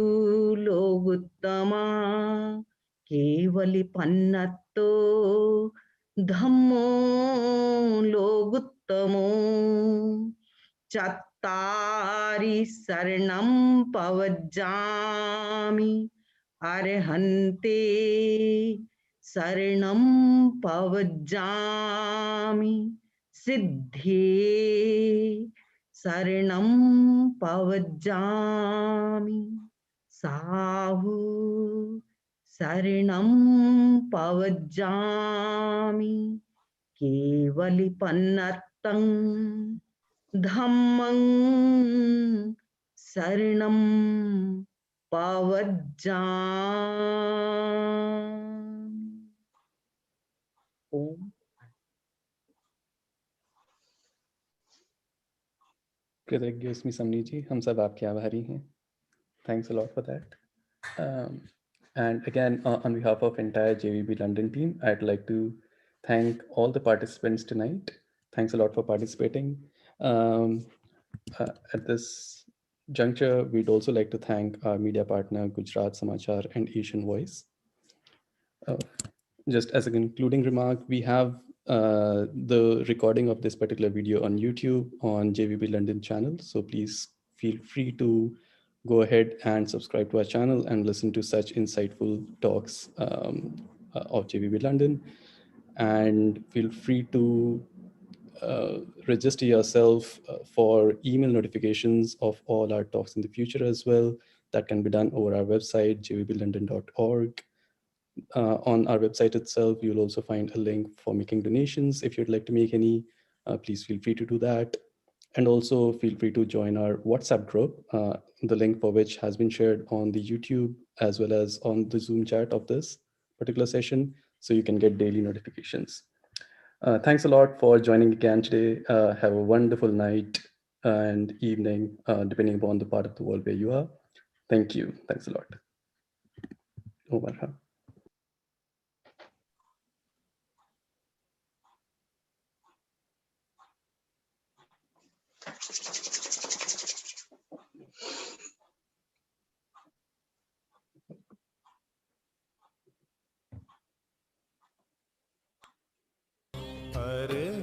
C: Loguttama, Kevali Pannatto Dhammo Loguttamo, Chattari Saranam Pavajjami, Arhante Saranam Pavajjami, Siddhe Saranam Pavajjami, Sahu शरणं पवज्जामि केवलिपन्नतं धम्मं शरणं पवज्जामि। ओम।
A: कृतज्ञोस्मि समनी जी, हम सब आपके आभारी हैं. Thanks a lot for that. And again, on behalf of entire JVB London team, I'd like to thank all the participants tonight. Thanks a lot for participating. At this juncture, we'd also like to thank our media partner, Gujarat Samachar and Asian Voice. Just as a concluding remark, we have the recording of this particular video on YouTube on JVB London channel. So please feel free to go ahead and subscribe to our channel and listen to such insightful talks of JVB London. And feel free to register yourself for email notifications of all our talks in the future as well. That can be done over our website, jvblondon.org. On our website itself, you'll also find a link for making donations. If you'd like to make any, please feel free to do that. And also feel free to join our WhatsApp group, the link for which has been shared on the YouTube as well as on the Zoom chat of this particular session, so you can get daily notifications. Thanks a lot for joining again today. Have a wonderful night and evening, depending upon the part of the world where you are. Thank you. Thanks a lot. Over.
K: Hare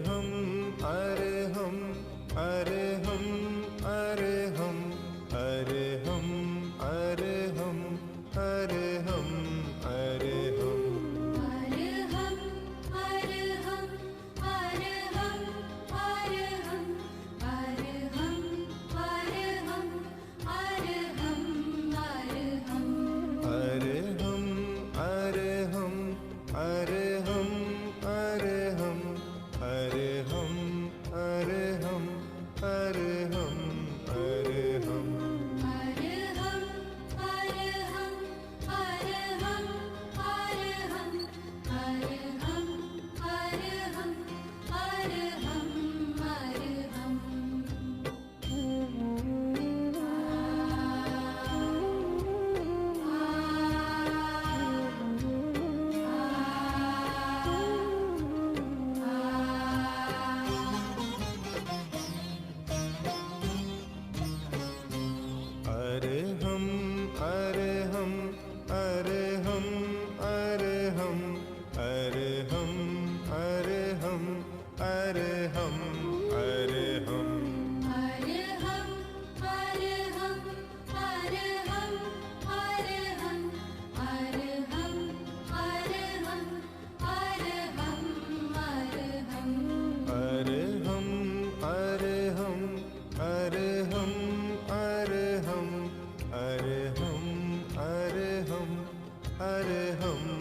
K: Hum.